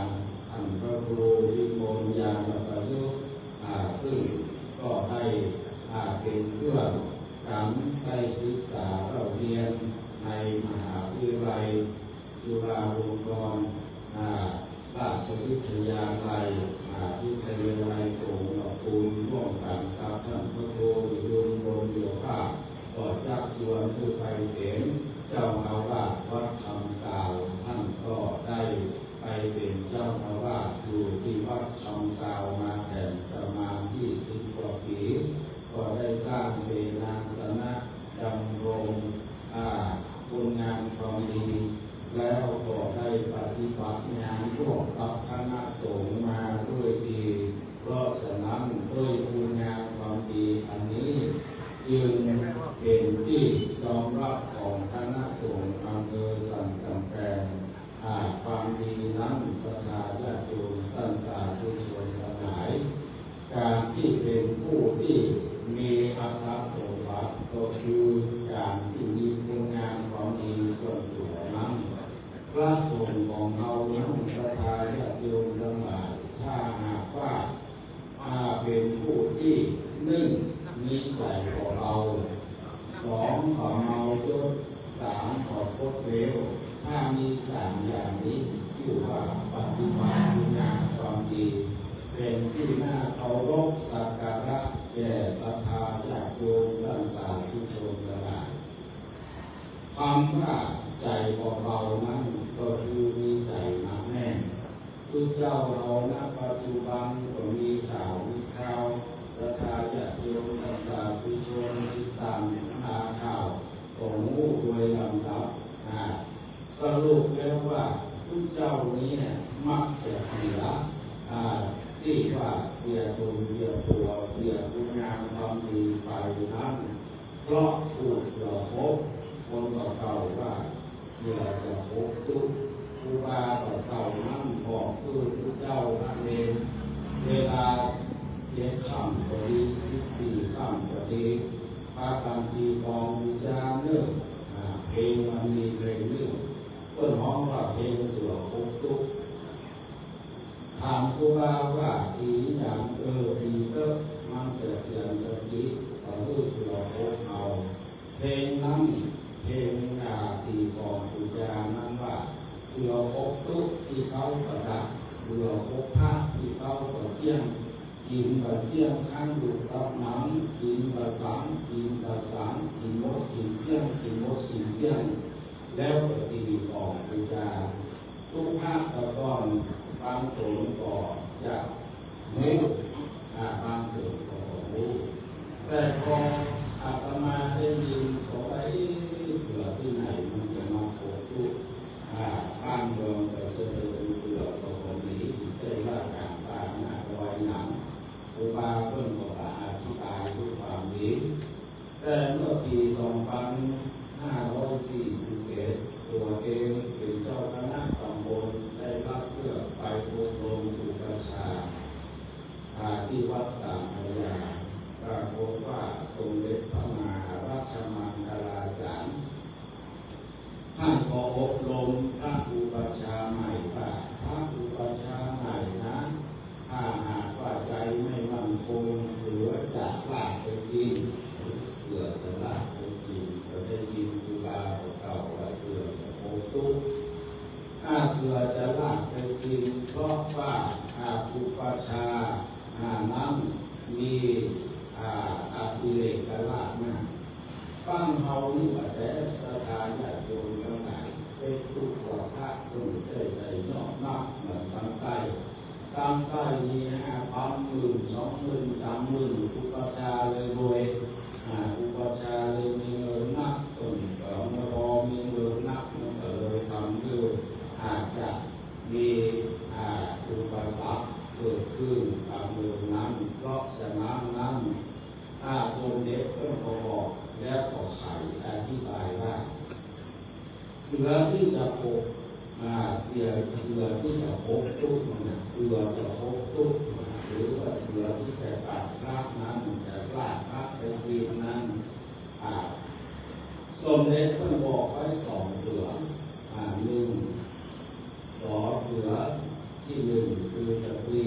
นพระครูวิมลยานประยุกต์ซึ่งก็ได้เป็นเพื่อนกันได้ศึกษาเราเรียนในมหาวิทยาลัยจุฬาลงกรณ์ราชวิทยาลัยวิทยาลัยสงฆ์หลวงปู่ร่วมกันกับท่านพระครูวิรุณมุญโยภาสก็จักชวนผู้ไปเป็นเจ้าอาวาสวัดคำสาวท่านก็ได้ไปเป็นเจ้าอาวาสอยู่ที่วัดคำสาวมาแทนประมาณ20 กว่าปีก็ได้สร้างเสนาสนะดำรงคุณงามความดีแล้วก็ได้ปฏิบัติงานร่วมกับคณะสงฆ์มาด้วยดีเพราะฉะนั้นด้วยคุณงามความดีอันนี้จึงเป็นที่ยอมรับของคณะสงฆ์อำเภอสันกำแพง ความดีนั้นศรัทธาญาติโยมท่านสาธุชนทั้งหลายการที่เป็นผู้ที่มีอัตสมบัติก็คือการที่มีคุณงามความดีส่วนตัวนั้นพระสงฆ์ของเรานั้นศรัทธาญาติโยมทั้งหลายถ้าหากว่าเป็นผู้ที่หนึ่งมีใจของเราสองขอเมายศสามขอพดเร็วถ้ามีสามอย่างนี้ชื่อว่าปฏิบัติคุณงามความดีเป็นที่น่าเคารพสักการะแก่ศรัทธาญาติโยมท่านสาธุชนทั้งหลายความว่าใจของเรานั้นก็คือมีใจหนักแน่นผู้เจ้าเราณปัจจุบันก็มีข่าวมีคราวศรัทธาญาติโยมท่านสาธุชนติดตามข่าวของมู้โดยลำดับสรุปแล้วว่าผู้เจ้านี้มักจะเสียที่ว่าเสียตัวเสียตัวเสียคุณงามความดีไปนั้นเพราะถูกเสือคบคนเก่าว่าเสือจะคบทุกครูบาเก่านั้นบอกคือผู้เจ้านั่นเองเวลา7 ค่ำก็ดี14 ค่ำก็ดีพากันตีกองบูชาเนื้อเพลงมันมีเพลงเรื่องเปิ้นห้องว่าเพลงเสือคบทุกถามครูบาว่าดีอย่างดีก็มันเกิดอย่างสติก็คือเสือคบเอาเพลงนั้นเพลงตีกองบูชานั้นว่าเสือคบทุกที่เขาประดับเสือคบผ้าที่เขาประเทียงกินบะเสี้ยงข้างดูกับน้ำกินบะสังกินบะสังกินมดกินเสี้ยงกินมดกินเสี้ยงแล้วก็ตีกองบูชาทุกภาคตะกอนบางตนก่อจะมูบางตนก่อมูแต่พออาตมาได้ยินขอไปเสือที่ไหนมันจะมาโผล่ทุกบ้านเมืองก็จะเป็นเสือก็คงนี้ใช่ว่าการปาหน้าลอยหนังครูบาเพิ่งก็อธิบายด้วยความดีแต่เมื่อปี 2541 ตัวเองเป็นเจ้าคณะตำบลได้รับเลือกไปอบรมอุปชฌาย์ที่วัดสามพระยาปรากฏว่าสมเด็จพระมหาราชมังคลาจารย์ท่านขออบรมพระอุปชฌาย์ใหม่ว่าพระอุปชฌาย์ใหม่นะถ้าหากว่าใจไม่มั่นคงเสือจะลากไปกินเสือจะลากไปกินก็ได้ยินครูบาเก่าว่าเสือจะโคตุกเสือจะลากไปกินเพราะว่าอุปชฌาย์นั้นมีอภิเรกลาภมากบ้านเฮานี่ว่าแต่สถานญาติโยมทั้งหลายเป็นทุกข์ขอพระต้องได้ใส่นอกนักเหมือนตั้งใต้มี50,000 20,000 30,000อุปชฌาย์เลยรวยอุปชฌาย์เลยมีเงินนักต้นก็ไม่พอมีเงินนักมันก็เลยทำให้อาจจะมีอุปสรรคเกิดขึ้นตามเรื่องนั้นเพราะฉะนั้นสมเด็จเพิ่นก็บอกแล้วก็ไขอธิบายว่าเสือที่จะคบเสือที่จะคบทุกมันเสือจะคบทุกหรือว่าเสือที่จะกัดพระนั้นจะลากพระไปกินนั้นสมเด็จเพิ่นบอกไว้2 เสือ1 สอเสือที่1คือสตรี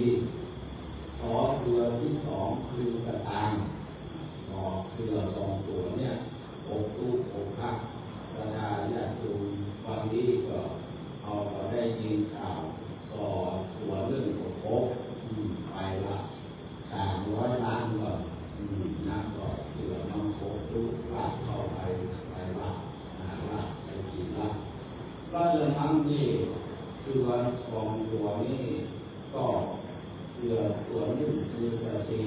สอเสือที่2คือสตางค์เสือ2 ตัวเนี่ยคบทุกคบพระศรัทธาญาติโยมวันนี้ก็เอาได้ยินข่าวสอตัวหนึ่งก็ครบไปละ300 ล้านก็นักก็เสือมันครบทุกลากเข้าไปละลากไปกินละเพราะฉะนั้นนี่เสือ2 ตัวนี้ก็เสือตัวหนึ่งคือสตรี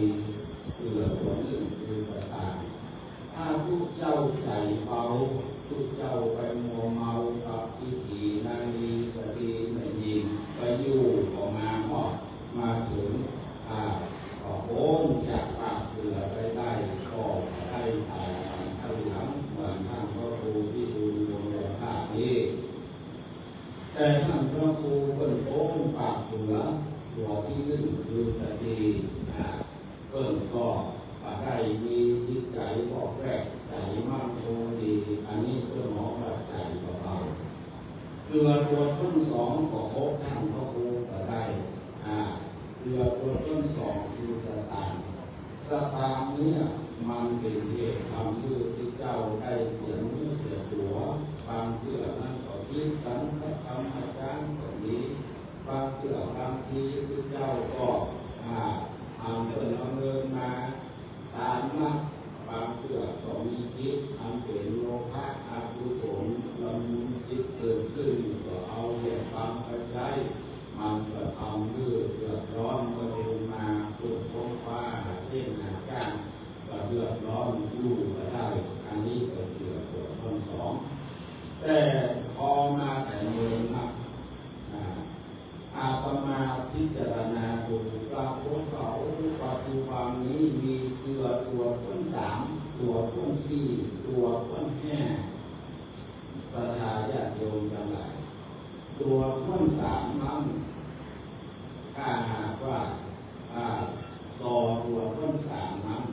เสือตัวหนึ่งคือสตางค์ถ้าทุกเจ้าใจเบาทุกเจ้าไปมัวเมากับทิฏฐินาลีสติไม่ยินไปอยู่ออกมาถึงก็โอนจากปากเสือไปได้ก็ได้ถ่ายข้างหลังเหมือนท่านพระครูที่ดูดวงแดงภาคนี้แต่ท่าน เสือตัวที่หนึ่งคือสติเพิ่มก็ได้มีจิตใจบอกแรกใจมั่นคงดีอันนี้เพื่อหมอว่าใจเบาเสือตัวต้นสองก็ครบท่านพระครูก็ได้เสือตัวต้นสองคือสตางค์เนี่ยมันเป็นเหตุทำให้ที่เจ้าได้เสียงเสียตัวบางเพื่อนั้นก็คิดกันกับคำอาจารย์แบบนี้บางเพื่อบางทีที่เจ้าก็เดินดำเนินมาตามนักบางเพื่อก็มีจิตทำเป็นโลภะอกุศลลำจิตเกิดขึ้นก็เอาเหตุความไปใช้มันก็ทำให้เดือดร้อนก็ลงมาปวดท้องฟ้าเส้นหนาก้านก็เดือดร้อนอยู่ก็ได้อันนี้ก็เสือตัวต้นสองแต่พอมาแต่เมืองนะอาตมาพิจารณาดูปรากฏว่าปัจจุบันนี้มีเสือตัวต้นสามตัวต้นสี่ตัวต้นห้าศรัทธาญาติโยมทั้งหลายตัวต้นสามนั้นถ้าหากว่าซอตัวต้นสามนั้น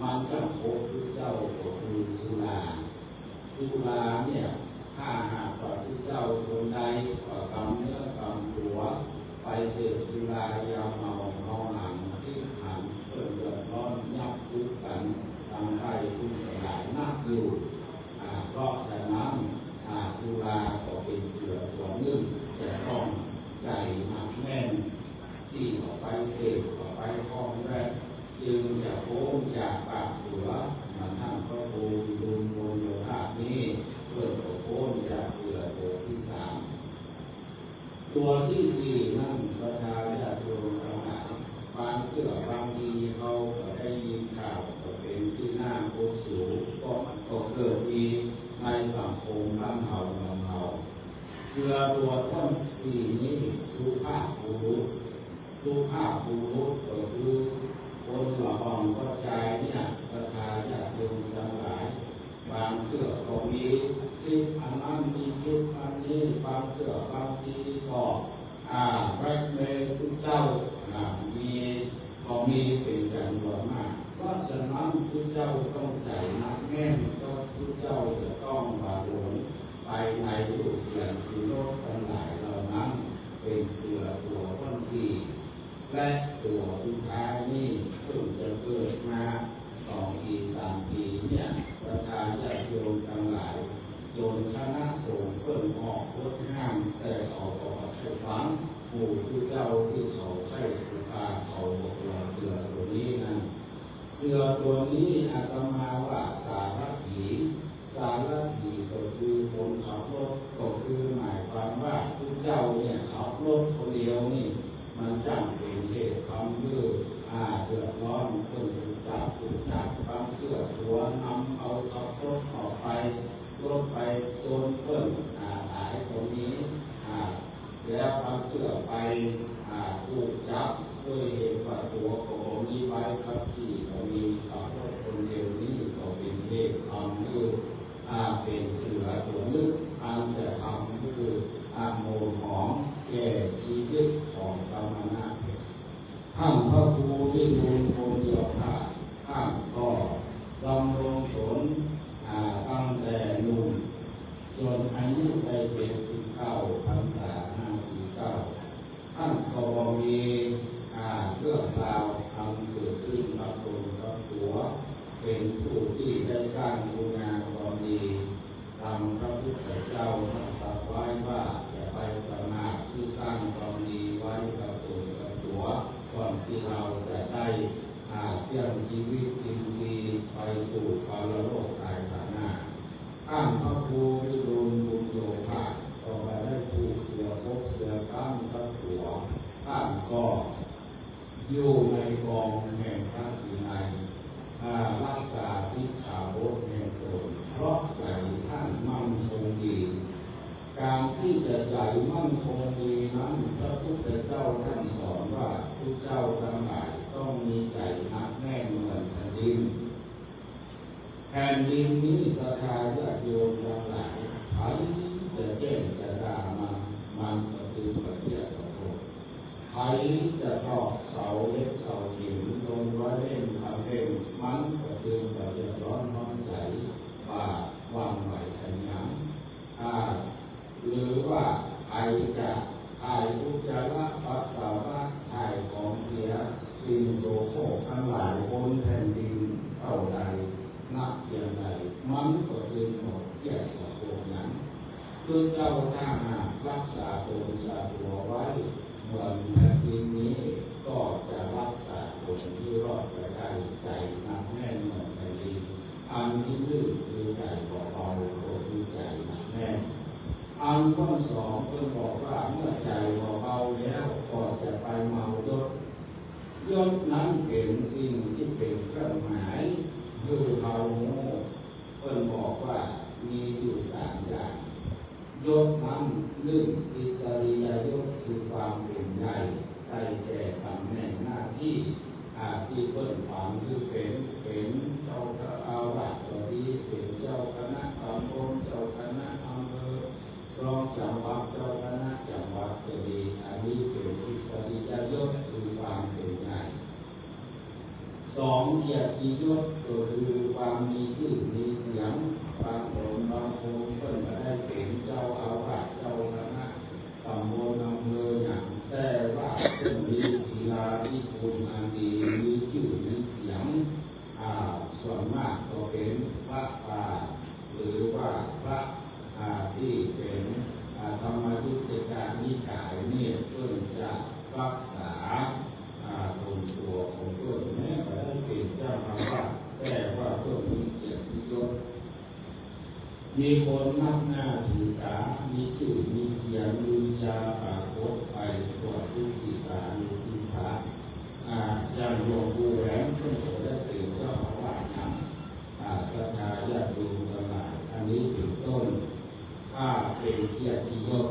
มันจะโคพระเจ้าก็คือสุราเนี่ยถ้าหากว่าพระเจ้าคนใดกำเนื้อกำตัวไปเสพสุรายาเมาเมาหันที่หันเกิดเดือดร้อนยับซื้อกันทำให้ผู้หลายนักอยู่เพราะแต่นั้นสุราก็เป็นเสือตัวหนึ่งแต่ต้องใจหนักแน่นที่ออกไปเสพออกไปคล้องแรกจึงจะโค้งจากปากเสือมันท่านพระโพธิดุลโมโยธานี้เพื่อโค้งจากเสือตัวที่สามตัวที่สี่นั่นศรัทธาญาติโยมทั้งหลายบางเกือบางทีเขาก็ได้ยินข่าวก็เป็นที่น่าโกสูก็เกิดมีในสังคมบ้านเฮาเมืองเฮาเสือตัวต้นสี่นี้สุภาพบุรุษก็คือคนหล่ออ่อนก็ใจเนี่ยศรัทธาญาติโยมทั้งหลายบางเกือบก็มีคลิปอันนั้นมีคลิปอันนี้บางเกือบบางทีก็แบล็กเมย์ทุกเจ้ามีเป็นจำนวนมากเพราะฉะนั้นทุกเจ้าต้องใจนักแน่นก็ทุกเจ้าจะต้องบาหลงไปในรูปเสียงคือโลกทั้งหลายเหล่านั้นเป็นเสือตัวต้นสี่และตัวสุดท้ายนี่เพิ่งจะเกิดมา2 ปี3 ปีเนี่ยศรัทธาญาติโยมทั้งหลายโยนคณะสงฆ์เพิ่งออกรถห้ามแต่เขาก็ให้ฟังผู้ที่เจ้าที่เขาให้เขาบอกว่าเสือตัวนี้นั่นเสือตัวนี้อาตมาว่าสารถีก็คือคนขับรถก็คือหมายความว่าผู้เจ้าเนี่ยขับรถคนเดียวนี่มันจำเป็นเหตุทำให้เดือดร้อนเพิ่งถูกจับบางเสือตัวนำเอาขับรถออกไปรถไปโดนเพิ่งหายคนนี้แล้วบางเสือไปถูกจับด้วยเหตุว่าตัวก็มีใบขับขี่ก็มีขับรถคนเดียวนี้ก็เป็นเหตุทำให้เป็นเสือตัวนึกอันจะทำให้โมหมองแก่ชีวิตของสมณะท่านพระครูวิรุฬโพธิยธาท่านก็ดำรงตนตั้งแต่หนุ่มจนอายุได้เป็น19 พรรษา59ท่านก็มีเรื่องราวทำเกิดขึ้นกับตนกับตัวเป็นผู้ที่ได้สร้างคุณงามความดีตามพระพุทธเจ้าตรัสไว้ว่าอย่าไปประมาทที่สร้างความดีไว้กับตนกับตัวก่อนที่เราจะได้เสี่ยงชีวิตอินทรีย์ไปสู่ปรโลกภายภาคหน้าท่านพระครูวิรุฬบุญโยภาสก็ได้ถูกเสือพบเสือข้ามสักหัวท่านก็อยู่ในกองแห่งพระวินัยรักษาศีลขาบทแห่งตนเพราะใจท่านมั่นคงดีการที่จะใจมั่นคงดีนั้นพระพุทธเจ้าท่านสอนว่าผู้เจ้าทั้งหลายต้องมีใจหนักแน่นเหมือนแผ่นดินนี้ศรัทธาญาติโยมทั้งหลายใครจะแจ้งจะด่ามันก็คือประเทศของโลก จะถ่ายอุจจาระปัสสาวะถ่ายของเสียสิ่งโสโครกทั้งหลายบนแผ่นดินเท่าใดนักอย่างไรมันก็เป็นหมดแก่กว่าโคนั้นด้วยเจ้าถ้าหากรักษาตนสาตัวไว้เหมือนแผ่นดินนี้ก็จะรักษาตนที่รอดไปได้ใจหนักแน่นเหมือนแผ่นดินอันที่ลื่นคือใจเบาๆก็คือใจหนักแน่นอันข้อสองเพิ่งบอกว่าเมื่อใจเบาๆแล้วก็จะไปเมายศยศนั้นเป็นสิ่งที่เป็นเครื่องหมายคือเราโง่เพิ่งบอกว่ามีอยู่สามอย่างยศนั้นหนึ่งอิสริยยศคือความเป็นใหญ่ได้แก่ตำแหน่งหน้าที่ที่เปิ้นฝังคือเป็นเจ้าอาวาสก็ดีเป็นเจ้าคณะตำบลเจ้าคณะอำเภอรองจังหวัดเจ้าคณะจังหวัดก็ดีอันนี้เป็นอิสริยยศคือความเป็นใหญ่สองเกียรติยศก็คือความมีชื่อมีเสียงบางคนบางคนเพิ่นก็ได้เป็นเจ้าอาวาสเจ้าคณะตำบลอำเภออย่างแต่ว่าเพิ่นมีศีลาที่คุณอันดีมีชื่อมีเสียงส่วนมากก็เป็นพระป่าหรือว่าพระที่เป็นธรรมยุทธการนิกายเนี่ยเพิ่นจะรักษาตนตัวของเพิ่นแม้ก็ได้เป็นเจ้าอาวาสแต่ว่าเพิ่นมีเกียรติยศมีคนนับหน้าถือตามีชื่อมีเสียงลือชาปรากฏไปทั่วทุกทิศทุกสารอย่างหลวงปู่แหวนเพิ่นก็ได้เป็นเจ้าอาวาสนำศรัทธาญาติโยมทั้งหลายอันนี้เป็นต้นเป็นเกียรติยศ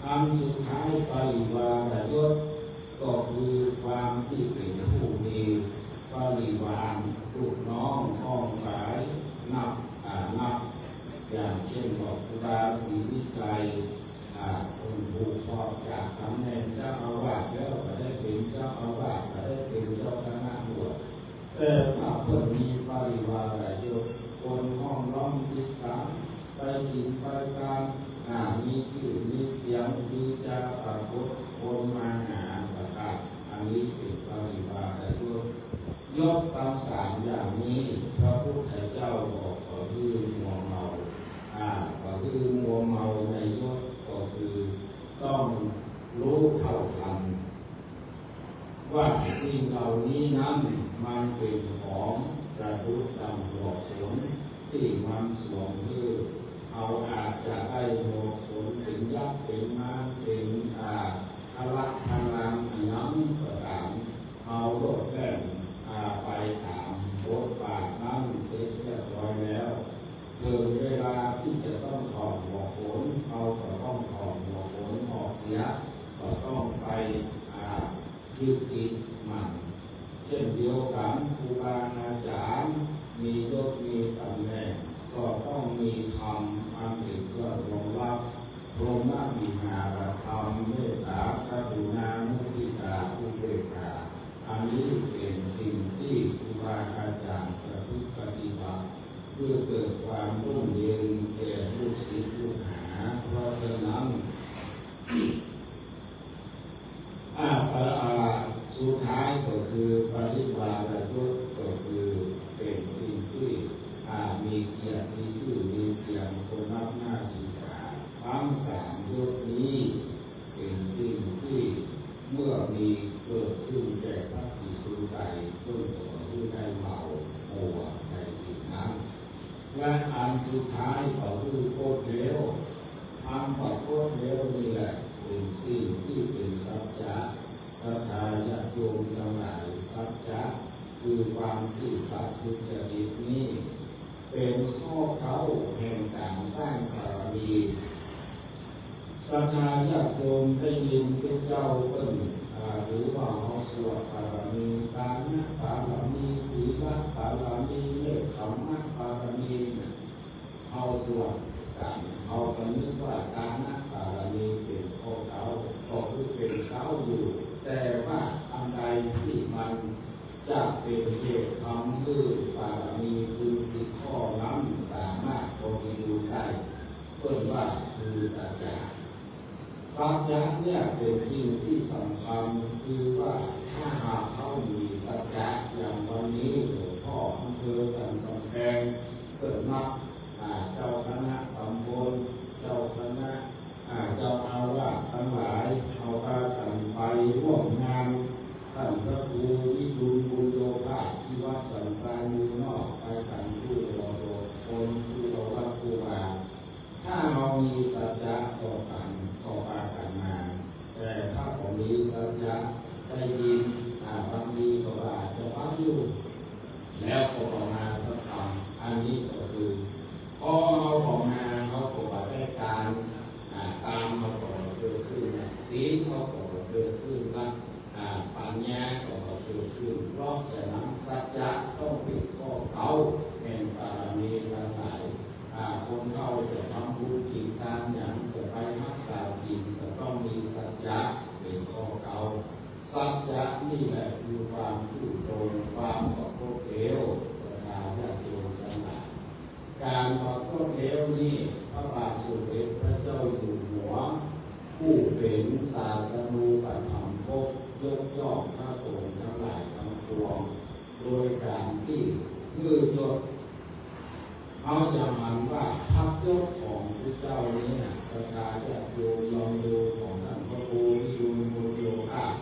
อันสุดท้ายปริวารยศก็คือความที่เป็นผู้มีปริวารลูกน้องอ้อมกายนับอย่างเช่นบอกครูบาศรีวิจัยคนผู้ทอดจากตำแหน่งเจ้าอาวาสแล้วก็ได้เป็นเจ้าอาวาสก็ได้เป็นเจ้าคณะบวชแต่ถ้าเพิ่มมีปริวารยศคนห้องล้อมติดตามไปกินไปการมีชื่อมีเสียงมีจะปรากฏคนมาหาประกาศอันนี้เป็นปริวารยศยศทั้งสามอย่างนี้พระพุทธเจ้าบอกก็คือมัวเมาก็คือมัวเมาในยศก็คือต้องรู้เท่าทันว่าสิ่งเหล่านี้นั้นมันเป็นของประดุจดังหัวขนที่มันสวมคือเอาอาจจะได้หัวขนเป็นยักษ์เป็นม้าเป็นพลักพลังน้ำก็ตามเอาโลดแล่นไปตามบทบาทนั้นเสร็จเรียบร้อยแล้วเกิดเวลาที่จะต้องถอดหัวโขนเอาก็ต้องถอดหัวโขนออกเสียก็ต้องไปยึดติดมันเช่นเดียวกันครูบาอาจารย์มียศมีตำแหน่งก็ต้องมีธรรมอันเป็นเครื่องรองรับพรหมวิหารธรรมเมตตากรุณามุทิตาอุเบกขาอันนี้เป็นสิ่งที่ครูบาอาจารย์ประพฤติปฏิบัติเพื่อเกิดความร่มเย็นแก่ลูกศิษย์ลูกหาเพราะฉะนั้นสุดท้ายก็คือปริวารยศก็คือเป็นสิ่งที่มีเกียรติมีชื่อมีเสียงคนนับหน้าถือตาทั้งสามยศนี้เป็นสิ่งที่เมื่อมีเกิดขึ้นแก่พระภิกษุใดต้นตัวที่ได้เมามัวในสิ่งนั้นและอันสุดท้ายก็คือโคตรเลวอันปัดโคตรเลวนี่แหละเป็นสิ่งที่เป็นสัจจะศรัทธาญาติโยมทั้งหลายสัจจะคือความซื่อสัตย์สุจริตนี้เป็นข้อเก้าแห่งการสร้างบารมีศรัทธาญาติโยมได้ยินพระเจ้าเปิ้นหรือว่าเขาสวดบารมีทานบารมีศีลบารมีเนกขัมมะบารมีเขาสวดกันเขาก็นึกว่าทานบารมีเป็นข้อเก้าก็คือเป็นเก้าอยู่แต่ว่าอันใดที่มันจะเป็นเหตุทำให้บารมีคือสิบข้อนั้นสามารถบริบูรณ์ได้เพิ่มว่าคือสัจจะศ สัจจะเนี่ยเป็นสิ่งที่สำคัญคือว่าถ้าหากเขามีสัจจะอย่างวันนี้หลวงพ่ออำเภอสันกำแพงเปิดนับเจ้าคณะตำบลเจ้าคณะเจ้าอาวาสทั้งหลายเอาพากันไปร่วมงานท่านพระครูวิบูลย์บุญโยภาสที่วัดสันทรายมูนอกไปกันผู้รอโดคนผู้รอวัดผู้ว่าถ้าเรามีสัจจะต่อกันก็พากันมาแต่ถ้าผมมีสัจจะได้ยินบางทีก็อาจจะว่าอยู่แล้วก็ออกมาสักคำอันนี้ก็คือพอเราออกมาเขาก็ว่าได้การตามเขาก็เกิดขึ้นศีลเขาก็เกิดขึ้นนะปัญญาก็เกิดขึ้นเพราะฉะนั้นสัจจะต้องเป็นข้อเก่าเป็นบารมีทั้งหลายคนเขาจะทำบุญกิจการอย่างจะไปรักษาศีลก็ต้องมีสัจจะเป็นข้อเก่าสัจจะนี่แหละคือความซื่อตรงความประพฤติเลวศรัทธาญาติโยมทั้งหลายการประพฤติเลวนี่พระบาทสมเด็จพระเจ้าอยู่หัวผู้เป็นศาสนูปถัมภกยกย่องพระสงฆ์ทั้งหลายทั้งปวงโดยการที่ยืดยศเอาจะมันว่าพักยศของพระเจ้านี้ศรัทธาญาติโยมลองดูของท่านพระครูวิบูลย์บุญโยภาส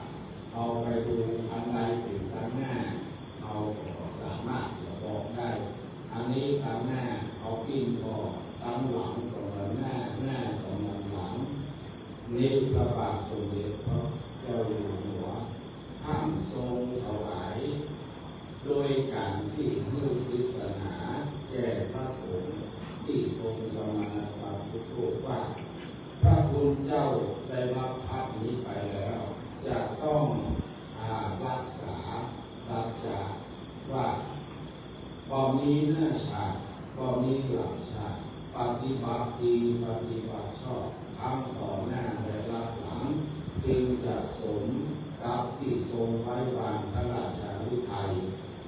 เอาไปดูอันใดเป็นตั้งหน้าเอาก็สามารถจะบอกได้อันนี้ตั้งหน้าเอาปิ้นก็ตั้งหลังก็หน้าก็มันหลังนี่พระบาทสมเด็จพระเจ้าอยู่หัวท่านทรงถวายโดยการที่มือปริศนาแก่พระสงฆ์ที่ทรงสมณศักดิ์พุทโธว่าพระคุณเจ้าได้รับพัดนี้ไปแล้วจะต้องรักษาสัจจะว่าบ่มีหน้าชาติบ่มีหลังชาติปฏิบัติดีปฏิบัติชอบทั้งต่อหน้าและรับหลังจึงจะสมกับที่ทรงไว้วางพระราชาฤทัย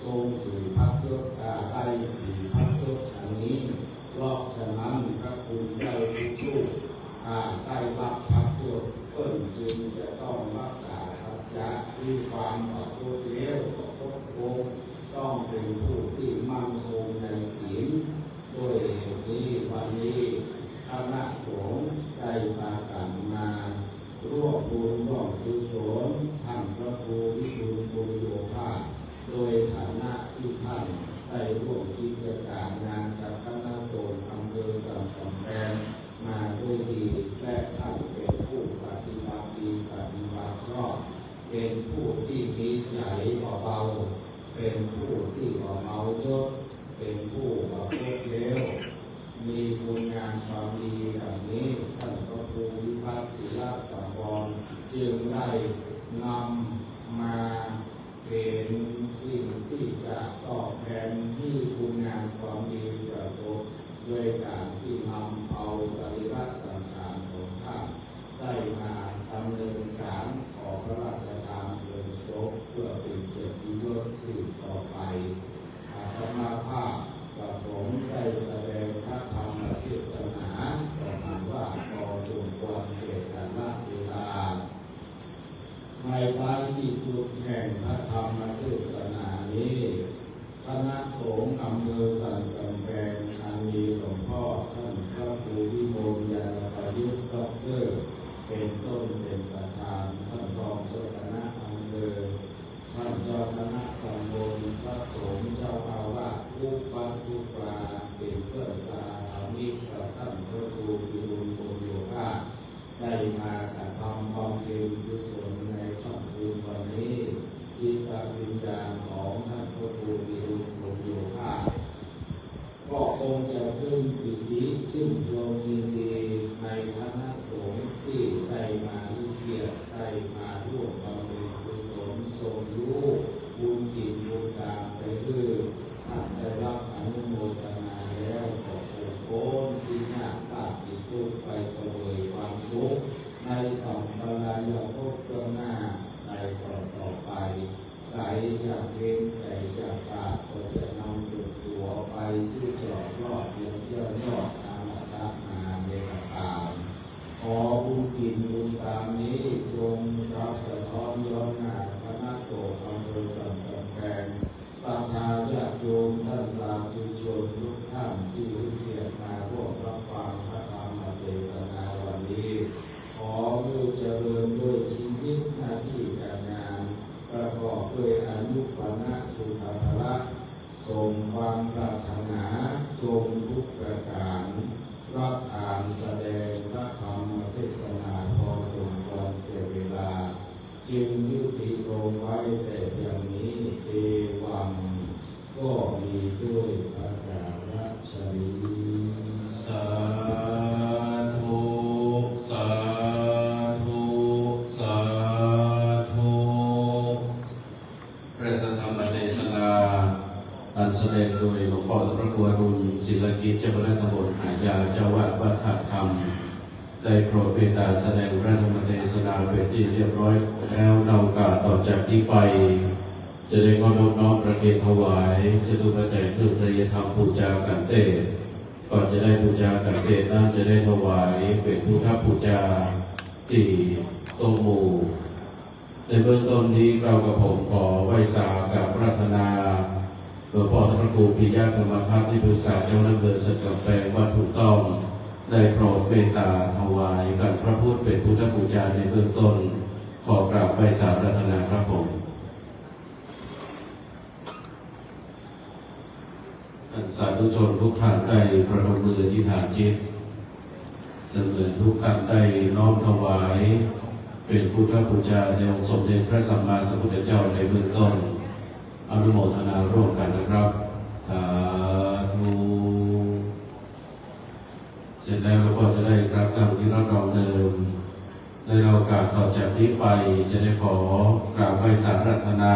ทรงถือพักยศได้สี่พักยศอันนี้เพราะฉะนั้นพระคุณเจ้าทุกรูปได้รับพักยศเพิ่มจึงจะต้องรักษาสัจจะที่ความประพฤติเลวประพฤติโกงต้องเป็นผู้ที่มั่นคงในศีลด้วยนี้วันนี้คณะสงฆ์ได้พากันมาร่วมบุญร่วมกุศลท่านพระครูวิบูลย์บุญโยภาสโดยฐานะที่ท่านได้ร่วมกิจการงานกับคณะสงฆ์อำเภอสันกำแพงมาด้วยดีและท่านเป็นผู้ปฏิบัติดีปฏิบัติชอบเป็นผู้ที่มีใจเบาๆเป็นผู้ที่เบาๆยศเป็นผู้ประพฤติเลวมีคุณงามความดีอย่างนี้ท่านพระครูวิพัฒน์ศิลสังวรจึงได้นำมาเป็นสิ่งที่จะตอบแทนที่คุณงามความดีประกอบด้วยการที่นำเอาสรีระสังขารของท่านได้มาดำเนินการขอพระราชทานเพลิงศพเพื่อเป็นเกียรติยศสืบต่อไปอาตมาภาพกับผมได้แสดงพระธรรมเทศนาประมาณว่าพอสมควรแก่กาลเวลาในท้ายที่สุดแห่งพระธรรมเทศนานี้คณะสงฆ์อำเภอสันกำแพงอันมีหลวงพ่อท่านพระครูวิมลยานประยุทธ์ด็อกเตอร์เป็นต้นเป็นประธานท่านรองเจ้าคณะอำเภอท่านเจ้าคณะตำบลพระสงฆ์เจ้าอาวาสทุกวัดทุกวาเป็นเพื่อนสามิตรกับท่านพระครูวิบูลย์บุญโยภาสได้มากระทำบำเพ็ญกุศลในค่ำคืนวันนี้จิตวิญญาณของท่านพระครูวิบูลย์บุญโยภาสก็คงจะพึ่งปิติชื่นชมยินดีในคณะสงฆ์ที่ได้มาเกียรติได้มาร่วมบำเพ็ญกุศลทรงรู้บุญกินบุญตามไปด้วยท่านได้รับอนุโมทนาแล้วขอโปรดที่ยากตาติดทุกไปเสวยความสุขในสัมปรายภพเบื้องหน้าในต่อไปไหลจากเวรไหลจากปากก็จะนำจุดตัวไปชื่อจอดรอดเพียงเที่ยวยอดอามาตะนาเมตตาขอบุญกินบุญต ด้วยอายุวันะสุขภาละสมความปรารถนาจงทุกประการรับอ่านแสดงพระธรรมเทศนาพอสมควรแก่เวลาจึงยุติลงไว้แต่เพียงนี้เอวังก็มีด้วยประการฉนี้ สาธุสาธุสาธุพระสัทธรรมเทศนาอันแสดงโดยหลวงพ่อพระครูอรุณศิลกิจเจ้าคณะตำบลหายาเจ้าวาดวัดท่าคำได้โปรดเมตตาแสดงพระธรรมเทศนาเป็นที่เรียบร้อยแล้วเรากาต่อจากนี้ไปจะได้ขอน้อมประเคนถวายจตุปัจจัยเครื่องไตรยธรรมบูชากันเตศก่อนจะได้บูชากันเตศนั้นจะได้ถวายเป็นพุทธบูชาที่โตหมู่ในเบื้องต้นนี้เรากับผมขอไหว้สากับปรารถนาหลวงพ่อพระครูปิยะธรรมทัตที่ปรึกษาเจ้าหน้าที่สักกับแปลงวัดถูกต้องได้โปรดเมตตาถวายกันพระพุทธเป็นพุทธบูชาในเบื้องต้นขอกราบไหว้สาปรารถนาครับผมสาธุชนทุกท่านได้ประนมมือที่ฐานจิตเสมือนทุกท่านได้น้อมถวายเป็นพุทธบูชาในองค์สมเด็จพระสัมมาสัมพุทธเจ้าในเบื้องต้นอนุโมทนาร่วมกันนะครับสาธุเสร็จแล้วเราก็จะได้กราบนั่งที่รับรองเดิมในโอกาสต่อจากนี้ไปจะได้ขอกราบไหว้สารัตนา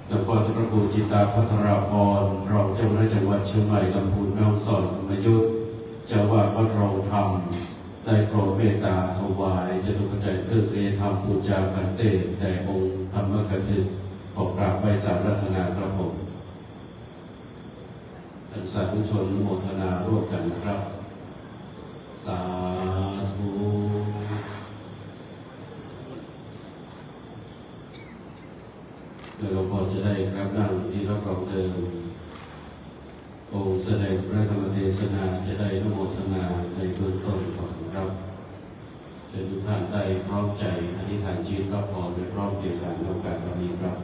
หลวงพ่อพระครูจิตตาภัทราพรรองเจ้าคณะจังหวัดเชียงใหม่ลำพูนแม่ฮ่องสอนธรรมยุทธเจ้าวาดวัดรองธรรมได้โปรดเมตตาถวายจตุปัจจัยเครื่องเทศธรรมบูชากันเตศแด่องค์ธรรมกถึกขอกราบไหว้สารัตนาครับผมท่านสาธุชนอนุโมทนาร่วมกันนะครับสาธุเดี๋ยวเราพอจะได้ครับนั่งที่รับรองเดิมองค์แสดงพระธรรมเทศนาจะได้อนุโมทนาในเบื้องต้นก่อนครับเชิญทุกท่านได้พร้อมใจอธิษฐานจิตรับพรโดยพร้อมเกี่ยวกับโอกาสวันนี้ครับ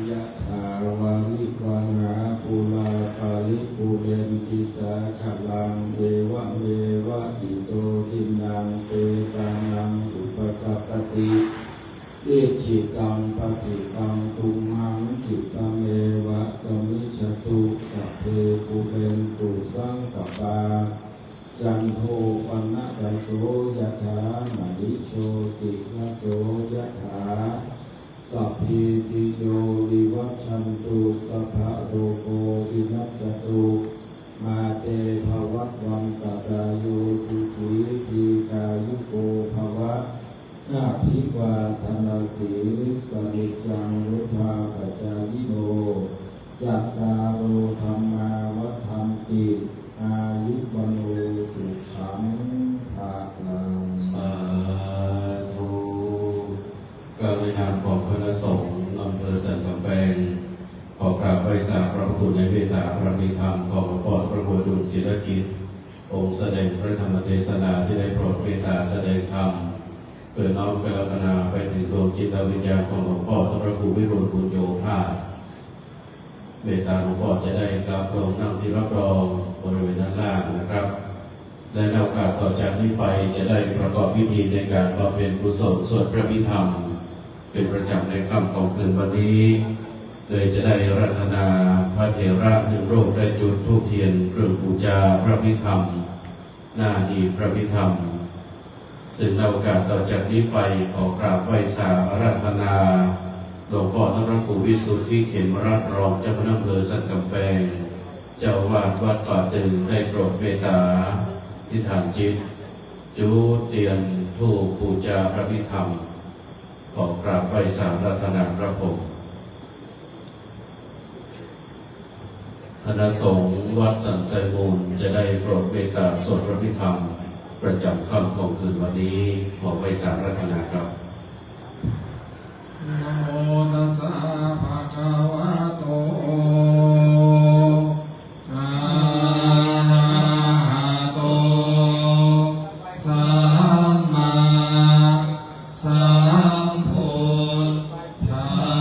ยะถาวาริวหาปุราปาริปุเรนติสาขลังเอวะเมวะอิโตทินังเตตานังอุปกัปปติเอจิตังปฏิตังตุมหังจิตังเอวะสมิจฉตุสัพเพปุเรนตุสังกปาจันโทปนะกะโสยะถามณิโชติระโสยะถาสัพพิติโยวิวัชชันตุสัพพะโรโกวินัสสตุมาเตภวัตวันตรายโยสุขีทีกายุโกภวะนาภิวาทนาสีลิสนิจังวุธาปัจจายโนจัตตารโอธรรมาวัฏันติอายุวันโอสุขังภาลังสาธุก็ในนามของคณะสงฆ์อำเภอสันกำแพงขอกราบไหว้สาพระพุทธในเมตตาพระมีธรรมของหลวงพ่อพระครูอดุลศิลกิจองค์แสดงพระธรรมเทศนาที่ได้โปรดเมตตาแสดงธรรมเพื่อน้อมกรุณาไปถึงดวงจิตวิญญาณของหลวงพ่อพระครูวิรุณบุญโยภาสเมตตาหลวงพ่อจะได้กราบลงนั่งที่รับรองบริเวณด้านล่างนะครับและในโอกาสต่อจากนี้ไปจะได้ประกอบพิธีในการบำเพ็ญกุศลสวดพระพิธรรมเป็นประจำในค่ำของคืนวันนี้โดยจะได้รัตนาพระเถระหนึ่งรูปได้จุดธูปเทียนเครื่องบูชาพระพิธรรมหน้าหีบพระพิธรรมซึ่งในโอกาสต่อจากนี้ไปขอกราบไหว้สาอาราธนาหลวงพ่อพระครูวิสุทธิเขมราชรองเจ้าคณะอำเภอสันกำแพงเจ้าวาดวัดป่าตึงได้โปรดเมตตาที่ฐานจิตจุดเทียนธูปบูชาพระพิธรรมขอกราบไหว้สาอาราธนาพระพรหมคณะสงฆ์วัดสันไซมูลจะได้โปรดเมตตาสวดพระพิธรรมประจำค่ำของคืนวันนี้ขอไหว้สาอาราธนาครับนะโมตัสสะภะคะวะโตอะระหะโตสัมมาสัมพุทธั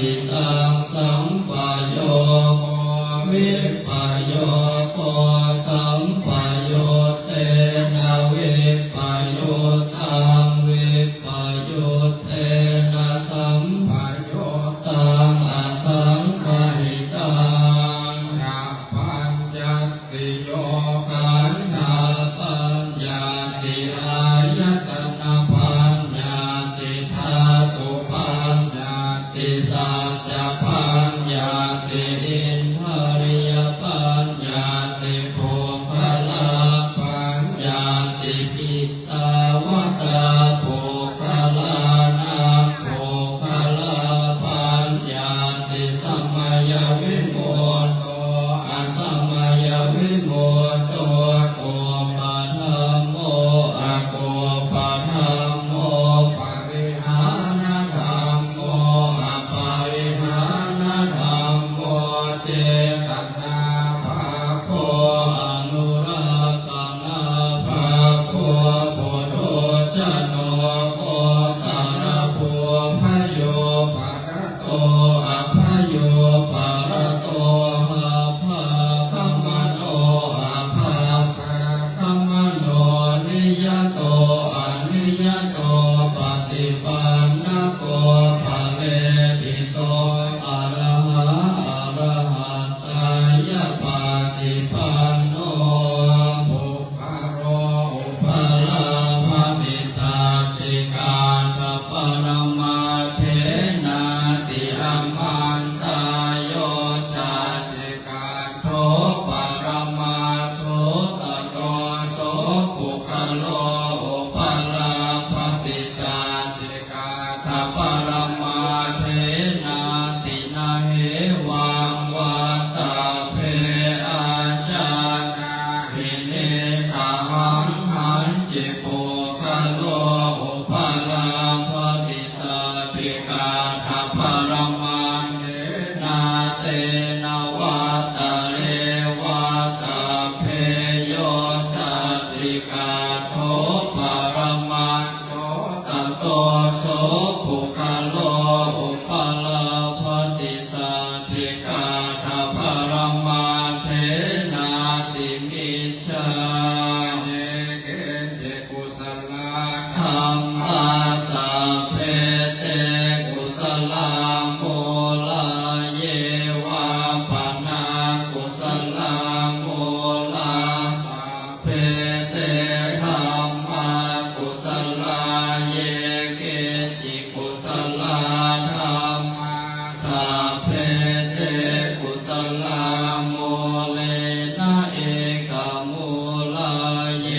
หิตังสัมปโยโควิปโยโคสัมปโยเตนะวิปโยตังวิปโยเตนะสัมปโยตังอสังขหิตังชาปัญญติโยขันธาปัญญาติอายตนะปัญญาติธาตุปัญญาติสัจจปัญญาติอินทริยปัญญาติโภคลาปัญญาติสิตาวตาโภคลานาโภคลาปัญญาติสัมมายวิโมตโตอสัมมายวิโมตโตโกปะธัมโมอะโกปะธัมโมปริหานธัมโมอะปริหานธัมโมเจตนาภาโพอนุราคังอาภาโพปุโธชโนโคตระโพพโยปะระโตอะพโยปะระโตหะภาคัมมโนอะภาคัมมโนนิยโตอะนิยโตปฏิปันนโกภะเลทิโตอะระหะอะระหะตายะปฏิปันโนภุคโรอุปลาภติสัจจิกาทัปปรมาเทนาติอมันตายโยสัจจิกาโทปรมาโทตโตโสปุคโลอุปลาภติสัจจิกาทัปปรมาเทนาตินาเหวังวัตตาเพอาชานาหิเนขหังหันจิปุคโลอุปลาภติสัจจิกาทัปปรมาเทนาเตนะวัตตะเลวัตตะเพโยสัจจิกาโทปรมาโทตโตโสปุคโลอุปลาภติสัจจิกาทัปปรมาเทนาติมิจฉาเยเกเจกุสลาธัมมาสาเพเตกุสลาโมลาเยวาปนากุสลาโมลาสาเพเตธัมมากุสลาเยเกจิกุสลาธัมมาสาเพเตกุสลาโมเลนะเอกโมลาเย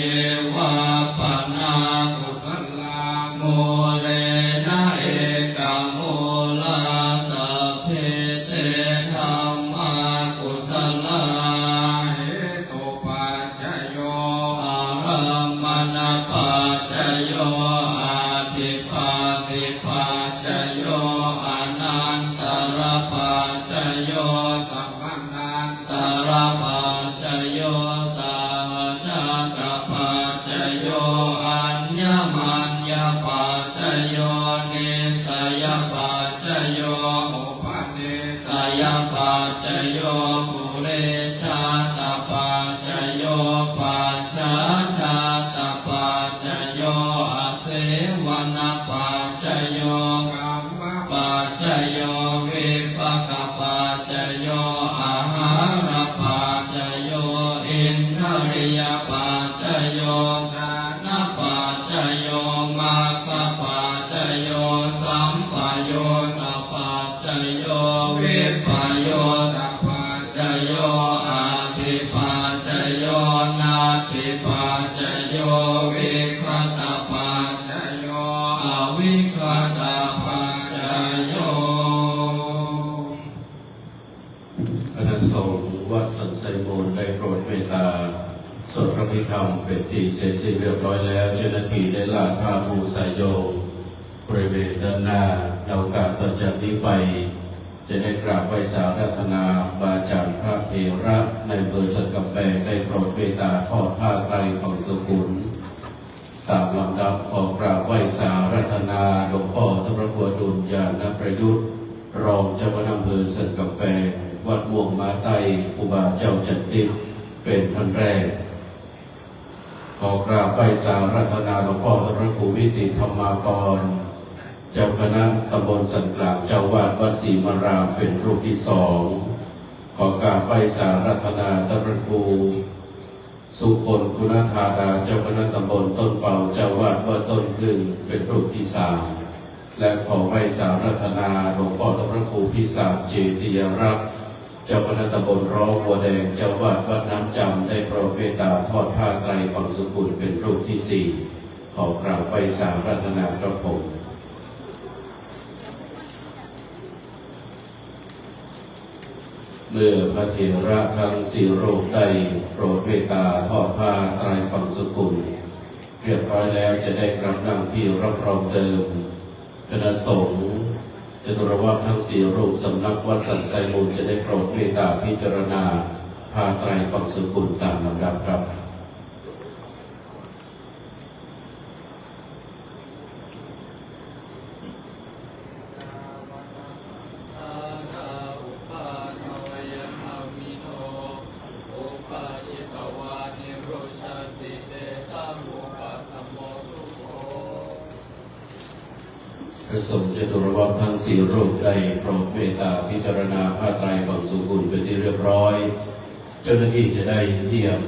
วาปนากุสลาโมเลนะเอกโมลาสาเพเตธัมมากุสลาเหตุปัจจโยอารัมมณปัจจโยอาทิปาติปัจจโยอนันตรปัจจโยสัมมานันตรปัจจโยสัจจกปัจจโยอัญญมัญญปัจจโยนิสยปัจจโยอุปนิสยปัจจโยปุเรชาตปัจจโยปัจฉาชาตปัจจโยอเสวนปัจจโยกัมมปัจจโยวิปักปัจจโยอาหารปัจจโยอินทริยปัจจโยชานะปัจจโยมัคคปัจจโยสัมปโยตปัจจโยวิปโยตปัจจโยอาทิปัจจโยนาทิปัจจโยวิคตปัจจโยอวิคตปัจจโย คณะสงฆ์วัดสันไซมูลได้โปรดเมตตาสวดพระพิธรรมเป็นที่เสร็จสิ้นเรียบร้อยแล้วเจ้าหน้าที่ได้ลาดพระภูสายโยงบริเวณด้านหน้าในโอกาสต่อจากนี้ไป จะได้กราบไหว้สารัตนาบาจารย์พระเถระในอำเภอสันกำแพงได้โปรดเมตตาทอดผ้าไตรของสกุลตามลำดับขอกราบไหว้สารัตนาหลวงพ่อธรรมครัวดุลยานประยุทธ์ รองเจ้าคณะอำเภอสันกำแพงวัดม่วงมาไตครูบาเจ้าจันติเป็นท่านแรกขอกราบไปสารัธนาหลวงพ่อพระครูวิสิทธิธรรมากรเจ้าคณะตำบลสันกลางเจ้าวาดวัดศรีมารามเป็นรูปที่สองขอกราบไปสารัธนาพระครูสุคนคุณธาดาเจ้าคณะตำบลต้นเป่าเจ้าวาดวัดต้นกึ่งเป็นรูปที่สามและขอไปสารัธนาหลวงพ่อพระครูพิสารเจติยรักษ์เจ้าคณะตำบลร้องบัวแดงเจ้าวาดวัดน้ำจำได้โปรดเมตตาทอดผ้าไตรปังสุกุลเป็นรูปที่สี่ขอกราบไปสารัธนาพระพงศ์เมื่อพระเถระทั้งสี่รูปได้โปรดเมตตาทอดผ้าไตรปังสุกุลเรียบร้อยแล้วจะได้กลับนั่งที่รับรองเดิมคณะสงฆ์จตุรวัตรทั้งสี่รูปสำนักวัดสันไซมูลจะได้โปรดเมตตาพิจารณาผ้าไตรปังสุกุลตามลำดับครับพระสงฆ์จตุรวัตรทั้งสี่รูปได้โปรดเมตตาพิจารณาผ้าไตรปังสุกุลเป็นที่เรียบร้อยเจ้าหน้าที่จะได้เทียบ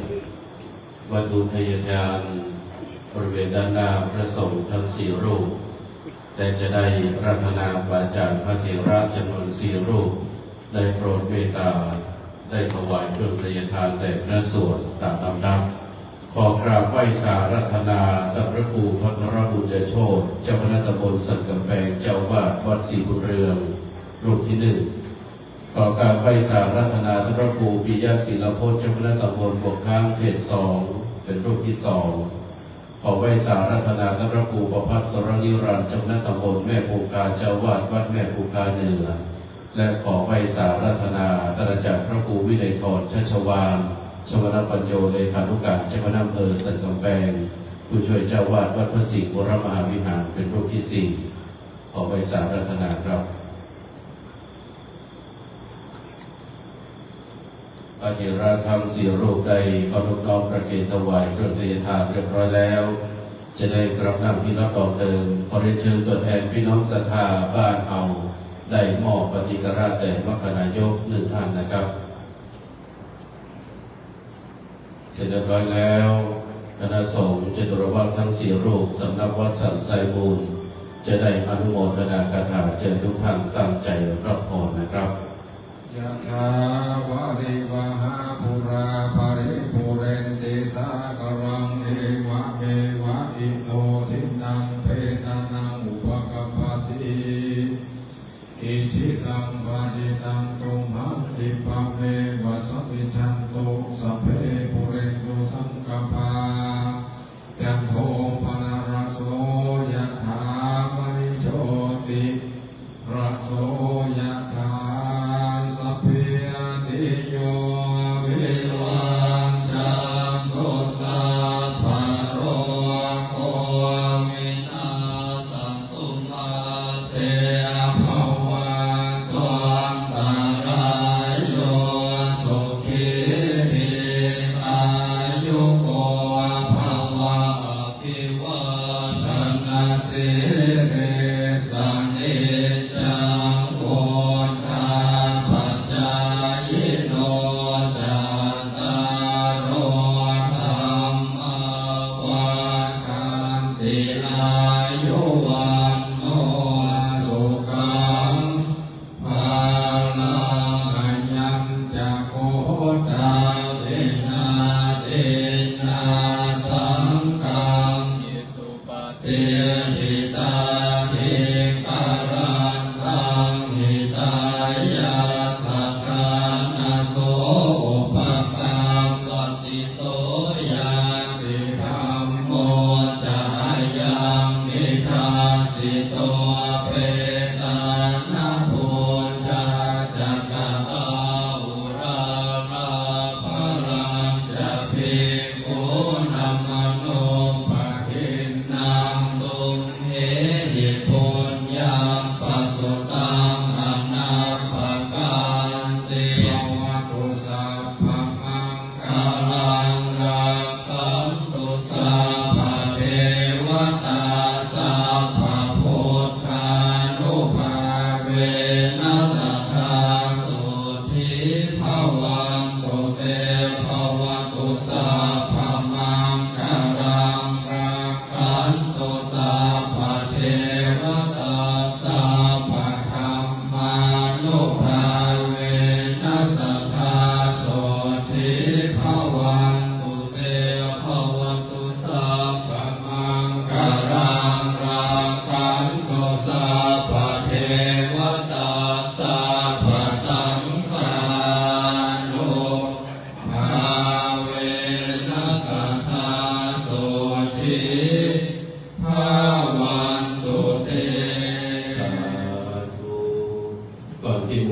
วัตถุทายทานบริเวณด้านหน้าพระสงฆ์ทั้งสี่รูปและจะได้รัตนาบาจารย์พระเถระจำนวนสี่รูปได้โปรดเมตตาได้ถวายเครื่องทายทานแด่พระสงฆ์ตามลำดับขอกราบไหว้สารัธนาต่อพระครูพัทรบุญโชติเจ้าคณะตำบลสันกำแพงเจ้าวาดวัดศรีบุญเรืองรูปที่หนึ่งขอกราบไหว้สารัธนาต่อพระครูปิยศิลป์เจ้าคณะตำบลบวกค้างเขตสองเป็นรูปที่สองขอไหว้สารัธนาต่อพระครูประภัสสรนิรันดร์เจ้าคณะตำบลแม่ปูคาเจ้าวาดวัดแม่ปูคาเหนือและขอไหว้สารัธนาตระจากพระครูวินัยธรชัชวานชวนาปัญโยเลขานุการเจ้าคณะอำเภอสันกำแพงผู้ช่วยเจ้าวาดวัดพระศรีวรมหาวิหารเป็นรูปที่สี่ขอไปสารัธนาครับพระเถระทั้งสี่รูปได้เข้านอบน้อมประเคนถวายเครื่องทายทานเรียบร้อยแล้วจะได้กลับนั่งที่รับรองเดิมขอเรียนเชิญตัวแทนพี่น้องศรัทธาบ้านเอาได้มอบปฏิกราชแด่มรคนายกหนึ่งท่านนะครับเสร็จเรียบร้อยแล้วคณะสงฆ์จตุรวัตรทั้งสี่รูปสำนักวัดสันไซมูลจะได้อนุโมทนาคาถาเชิญทุกท่านตั้งใจรับพรนะครับยะถาวาริวหาปุราภริปุเรนติสากรังเอวะเมวะอิโตทินังเพตานังอุปกปปติอิทิตังปะดิตังตุมหังคิปะเมวะสัพพิชันตุสัพเพปุเรนตุสังกปายัมโภปนะระโสยะถามณิโชติระโสยะถาสัพพิติโยวิวังจันตุสัพพะโรโควินาศตุมาเตภวันตุอันตร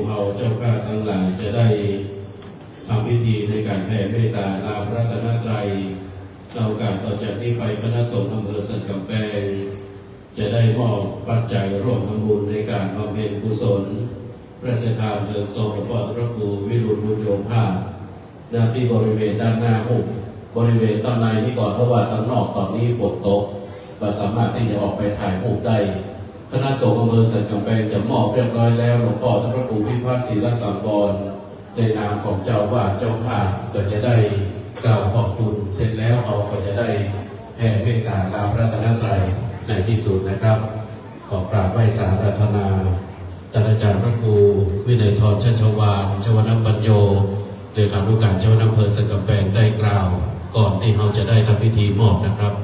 มู่เฮาเจ้าข้าทั้งหลายจะได้ทำพิธีในการแผ่เมตตาลาพระรัตนตรัยในโอกาสต่อจากนี้ไปคณะสงฆ์อำเภอสันกำแพงจะได้มอบปัจจัยร่วมทำบุญในการบำเพ็ญกุศลพระราชทานเพลิงศพหลวงพ่อพระครูวิรุฬบุญโยภาสณที่บริเวณด้านหน้าหุบบริเวณด้านในที่ก่อนเพราะว่าด้านนอกตอนนี้ฝนตกเราสามารถที่จะออกไปถ่ายรูปได้คณะสงฆ์อำเภอสันกำแพงจะมอบเรียบร้อยแล้วหลวงพ่อพระครูวิพัฒน์ศิลสังวรในนามของเจ้าวาดเจ้าภาพก็จะได้กล่าวขอบคุณเสร็จแล้วเขาก็จะได้แผ่เมตตาลาพระรัตนตรัยในที่สุดนะครับขอกราบไหว้สารัตนาท่านอาจารย์พระครูวินัยธรชัชวาลชวนปัญโยเลขานุการเจ้าหน้าอำเภอสันกำแพงได้กล่าวก่อนที่เขาจะได้ทำพิธีมอบนะครับ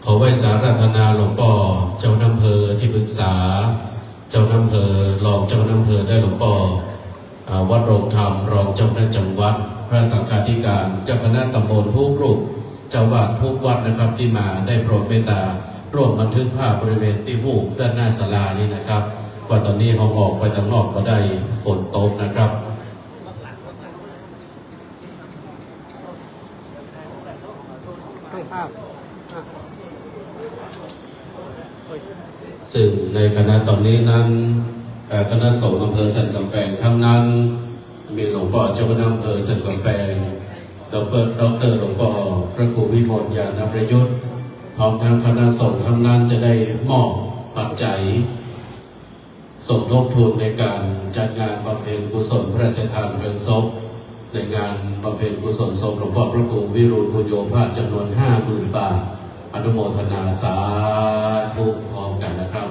ขอไหว้สารัตนาหลวงพ่อเจ้าหน้าอำเภอที่ปรึกษาเจ้าหน้าอำเภอรองเจ้าหน้าอำเภอได้หลวงพ่อวัดโรงธรรมรองเจ้าหน้าจังหวัดพระสังฆาธิการเจ้าคณะตำบลทุกรูปเจ้าวาดทุกวัดนะครับที่มาได้โปรดเมตตาร่วมบันทึกภาพบริเวณที่หูด้านหน้าศาลานี้นะครับว่าตอนนี้เขาออกไปทางนอกก็ได้ฝนตกนะครับซึ่งในคณะตอนนี้นั้นคณะสงฆ์อำเภอสันกำแพงทั้งนั้นมีหลวงพ่อเจ้าคณะอำเภอสันกำแพงดร.หลวงพ่อพระครูวิมลญาณประยุทธ์พร้อมทั้งคณะสงฆ์ทั้งนั้นจะได้มอบปัจจัยสมทบทุนในการจัดงานบำเพ็ญกุศลพระราชทานเพลิงศพในงานบำเพ็ญกุศลศพหลวงพ่อพระครูวิรุฬบุญโยภาสจำนวน 50,000 บาทอนุโมทนาสาธุพร้อมกันนะครับ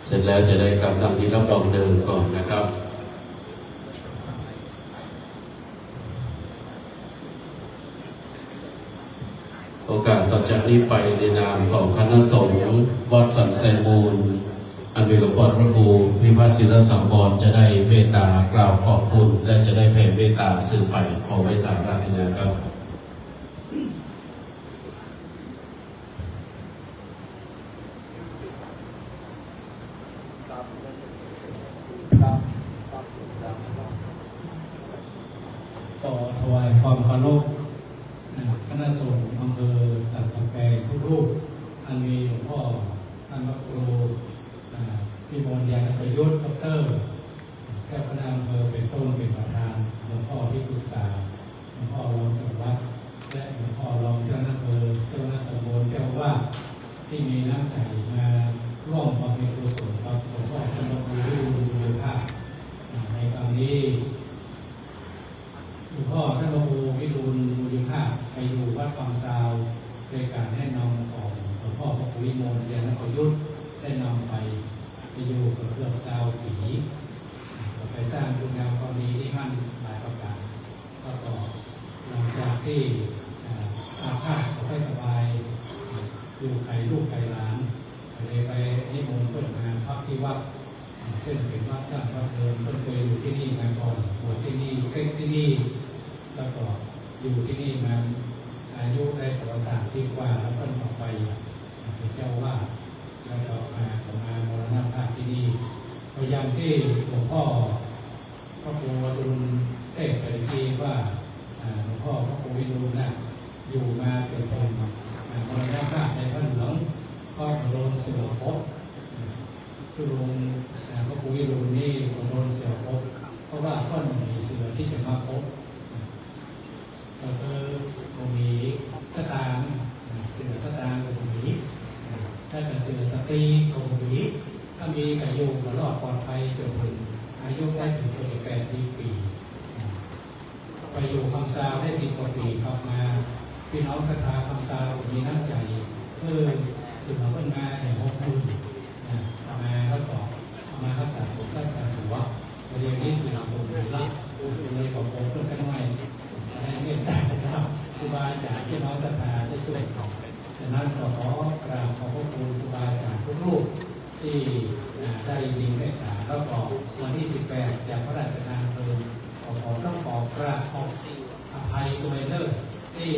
เสร็จแล้วจะได้กลับนำที่รับรองเดิมก่อนนะครับโอกาสต่อจากนี้ไปในนามของคณะสงฆ์วัดสันไซมูลอันมีหลวงพ่อพระครูวิพัฒน์ศิลสังวรจะได้เมตตากล่าวขอบคุณและจะได้แผ่เมตตาสื่อไปขอไว้สาระที่นี้ครับขอถวายความเคารพคณะสงฆ์อำเภอสันกำแพงทุกรูปอันมีหลวงพ่อท่านพระครูวิมลญาณประยุทธ์ดร.เจ้าคณะอำเภอเป็นต้นเป็นประธานหลวงพ่อที่ปรึกษาหลวงพ่อรองจังหวัดและหลวงพ่อรองเจ้าหน้าอำเภอเจ้าหน้าตำบลเจ้าว่าที่มีน้ำใจมาร่วมบำเพ็ญกุศลกับหลวงพ่อท่านพระครูวิรุฬบุญโยภาสในครั้งนี้หลวงพ่อท่านพระครูวิรุฬบุญโยภาสไปอยู่วัดฝั่งซาวโดยการแนะนำของหลวงพ่อพระครูวิมลญาณประยุทธ์ได้นำไปอยู่กับเกือบ20 ปีไปสร้างคุณงามความดีที่มั่นหลายประการแล้วก็หลังจากที่อาพาธไม่สบายอยู่ไกลลูกไกลหลานเลยไปนิมนต์เปิดงานพักที่วัดเช่นเป็นวัดตั้งวัดเดิมเพิ่นเคยอยู่ที่นี่มาก่อนบวชที่นี่เก่งที่นี่แล้วก็อยู่ที่นี่มาอายุได้ประมาณ30 กว่าแล้วเพิ่นออกไปเป็นเจ้าว่าแล้วก็มาทำงานมรณภาพที่นี่พยายามที่หลวงพ่อพระครูวรุณเทศไปทีว่าหลวงพ่อพระครูวิรุฬน่ะอยู่มาเป็นคนมรณภาพในพระเหลืองก็โดนเสือพบคือลงพระครูวิรุฬนี่โดนเสือพบเพราะว่าก็มีเสือที่จะมาพบก็คือมีสตางค์เสือสตางค์ก็มีถ้าเป็นเสือสตรีก็มีถ้ามีอายุตลอดปลอดภัยจนถึงอายุได้ถึง80 ปีไปอยู่คำซาวได้10 กว่าปีกลับมาพี่น้องคทาคำซาวมีน้ำใจเพื่อสืบเพิ่มมาใน60มาแล้วก็มารักษาสุขภาพถือว่าประเด็นนี้สืบผมรักเลยบอกผมเพื่อสักหน่อยให้เงื่อนครับครูบาอาจารย์พี่น้องศรัทธาได้ช่วยฉะนั้นขอกราบขอบพระคุณครูบาอาจารย์ทุกรูปที่ได้ยินได้ถามแล้วก็วันที่18จากพระราชทานเพลิงขอต้องขอกราบขออภัยตัวเอง ที่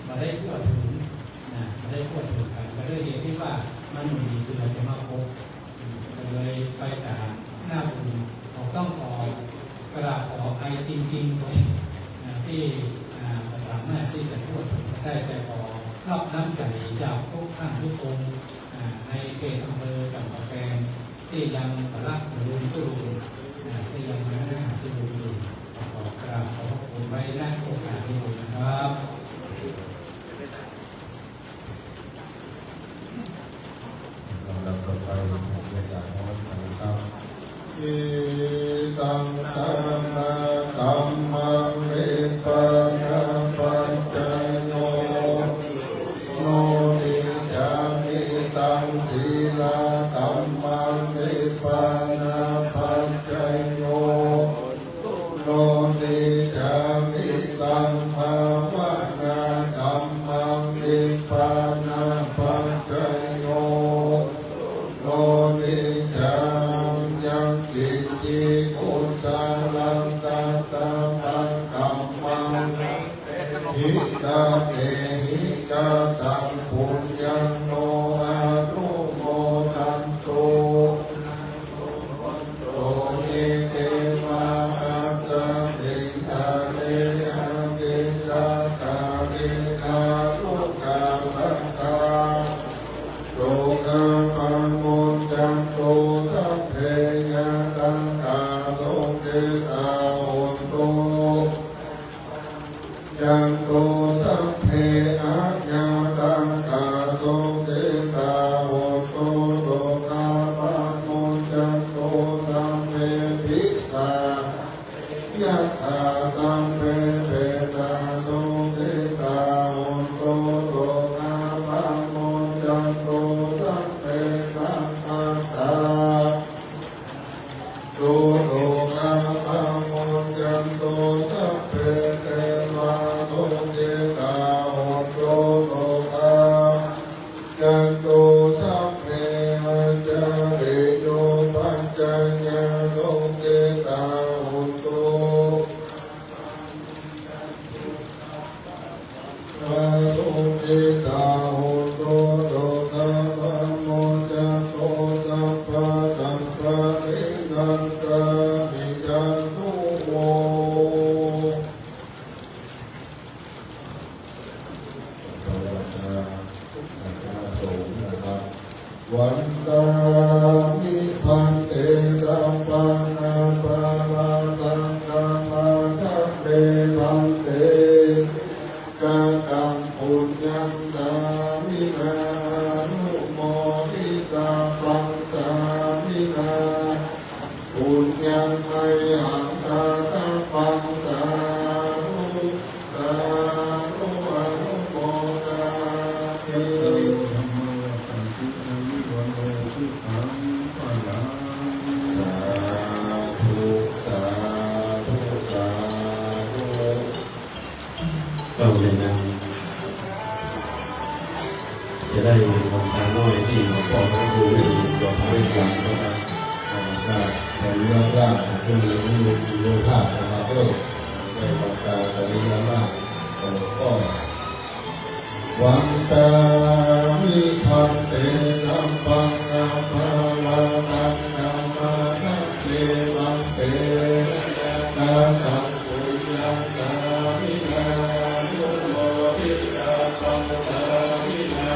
มาได้ทั่วถึงนะมาได้ทั่วถึงกันก็เลยเห็นที่ว่ามันมีเสือจะมาพบก็เลยไปตามหน้าบุญต้องขอกราบขอใครจริงๆเลยที่สามารถที่จะพูดได้แต่ขอรับน้ำใจจากทุกท่านทุกองค์ในเขตอำเภอสันกำแพงที่ยังรักรุนตุรุนที่ยังไม่ได้ที่รุนอยู่ขอกราบขอบคุณไว้ณโอกาสนี้นะครับ ลำดับต่อไปเรียนจากน้องนะครับอิตังตัมมะกัมมังนิพพานาปัจจโยโนนิจามิตังศีลากัมมังนิพพานาปัจจโยโนนิจามิตังภาวนากัมมังนิพพานาปัจจโยโนนิจังยังกิจิกุสาลังตาตาปังกัมมังหิตาเตหิกาตังปุญญังโนอานุโมทันโตโตนิเตมาอาสะติอาเลอาเกจาตาเกคาลุกาสังกาโลกาปังโมจันโตสัพเพยะตังกาโสเกตาโหโตจันโตสัพเพอะญาตังกาโสเกตาโหโตโลกาปังโมจันโตสัพเพภิกษายะถาสัพเพเปตาโสเกตาโหโตโลกาปังโมจันโตสัพเพตังคาตาโลกาปังโมจันโตสัพเพเทวาโสเกตาโหโตโลกาจันโตสัพเพอัญจาริโยปัจจญาโสเกตาโหโตวาโสเกตาโหโตโลกาปังโมจันโตสัพพะสัมปะรินันสามิจันโตโมพระวัตาพระสงฆ์นะครับ วันตามิพันเตสัมปันนาปาลาตังกัมมาทัพเตพันเตกาตังปุญญังสามินานุโมทิตาปังสามินาปุญญังไมหังตาตาปังสาธุสาธุอนุโมทามิสาธุสาธุสาธุ ก็เลยนจะได้มองทางน้อยที่หลวงพ่อพระครูได้ดอกไม้หวังนะครับ ธรรมชาติแต่เรื่องร่างคือโลภะนะครับก็ในบรรดาสรีระร่างก็วันตามิพันเตสัมปังนาภาลานังนามานังเทวังเตกาตังปุญญังสามินานุโมทิตาปังสามินา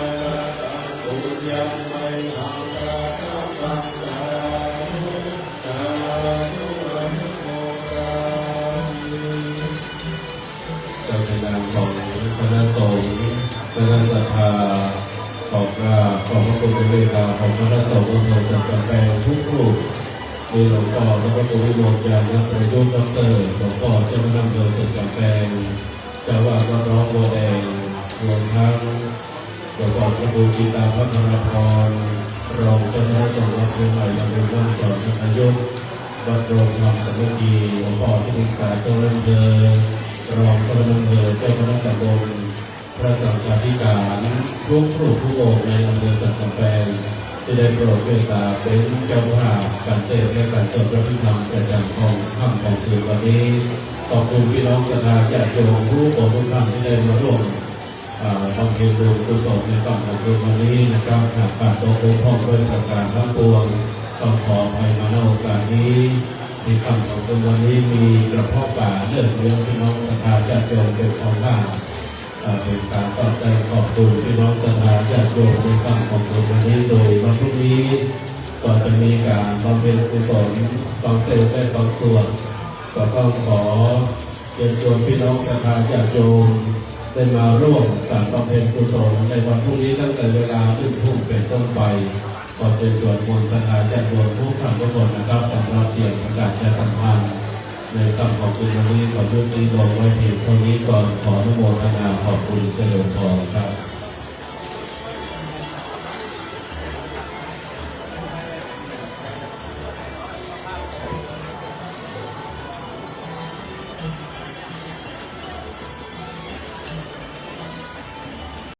ปุญญังไมหังตาตาปังสาธุสาธุอนุโมทามิ ในนามของคณะสงฆ์คณะศรัทธาขอบพระคุณเวลาของคณะสงฆ์อำเภอสันกำแพงทุกรูปมีหลวงพ่อพระครูวิโมทญาณประยุทธ์ดร.หลวงพ่อเจ้าคณะอำเภอสันกำแพงเจ้าอาวาสวัดร้องบัวแดงรวมทั้งหลวงพ่อพระครูจิตาพัฒนาพรรองเจ้าคณะจังหวัดเชียงใหม่ยังเป็นผู้สอนนายกวัดโรงธรรมสามัคคีหลวงพ่อที่ปรึกษาเจ้าอำเภอรองเจ้าคณะอำเภอเจ้าคณะตำบลพระสังฆาธิการทุกรูปทุกองค์ในอำเภอสันกำแพงที่ได้โปรดเมตตาเป็นเจ้าภาพการเทศน์และการสวดพระพิธรรมประจำของค่ำของคืนวันนี้ ขอบคุณพี่น้องศรัทธาญาติโยมทุกคนทุกท่านที่ได้มาร่วมบำเพ็ญบุญกุศลในตอนของคืนวันนี้นะครับหากขาดตัวโค้งพ่องด้วยประการทั้งปวงต้องขออภัยมาในโอกาสนี้ในคำของคืนวันนี้มีกระเพาะป่าเรื่องพี่น้องศรัทธาญาติโยมเป็นของบ้านเป็นการตอบแทนขอบคุณพี่น้องศรัทธาญาติโยมในคำของคืนวันนี้โดยวันพรุ่งนี้ก็จะมีการบำเพ็ญกุศลฟังเทศน์และฟังสวดก็ต้องขอเชิญชวนพี่น้องศรัทธาญาติโยมได้มาร่วมการบำเพ็ญกุศลในวันพรุ่งนี้ตั้งแต่เวลา1 ทุ่มเป็นต้นไปก็เชิญชวนมวลศรัทธาญาติโยมทุกท่านทุกคนนะครับสำหรับเสียงประกาศจะสัมพันธ์ในคำขอบคุณวันนี้ขอยุติลงไว้เพียงเท่านี้ก่อนขออนุโมทนาขอบคุณเจริญพร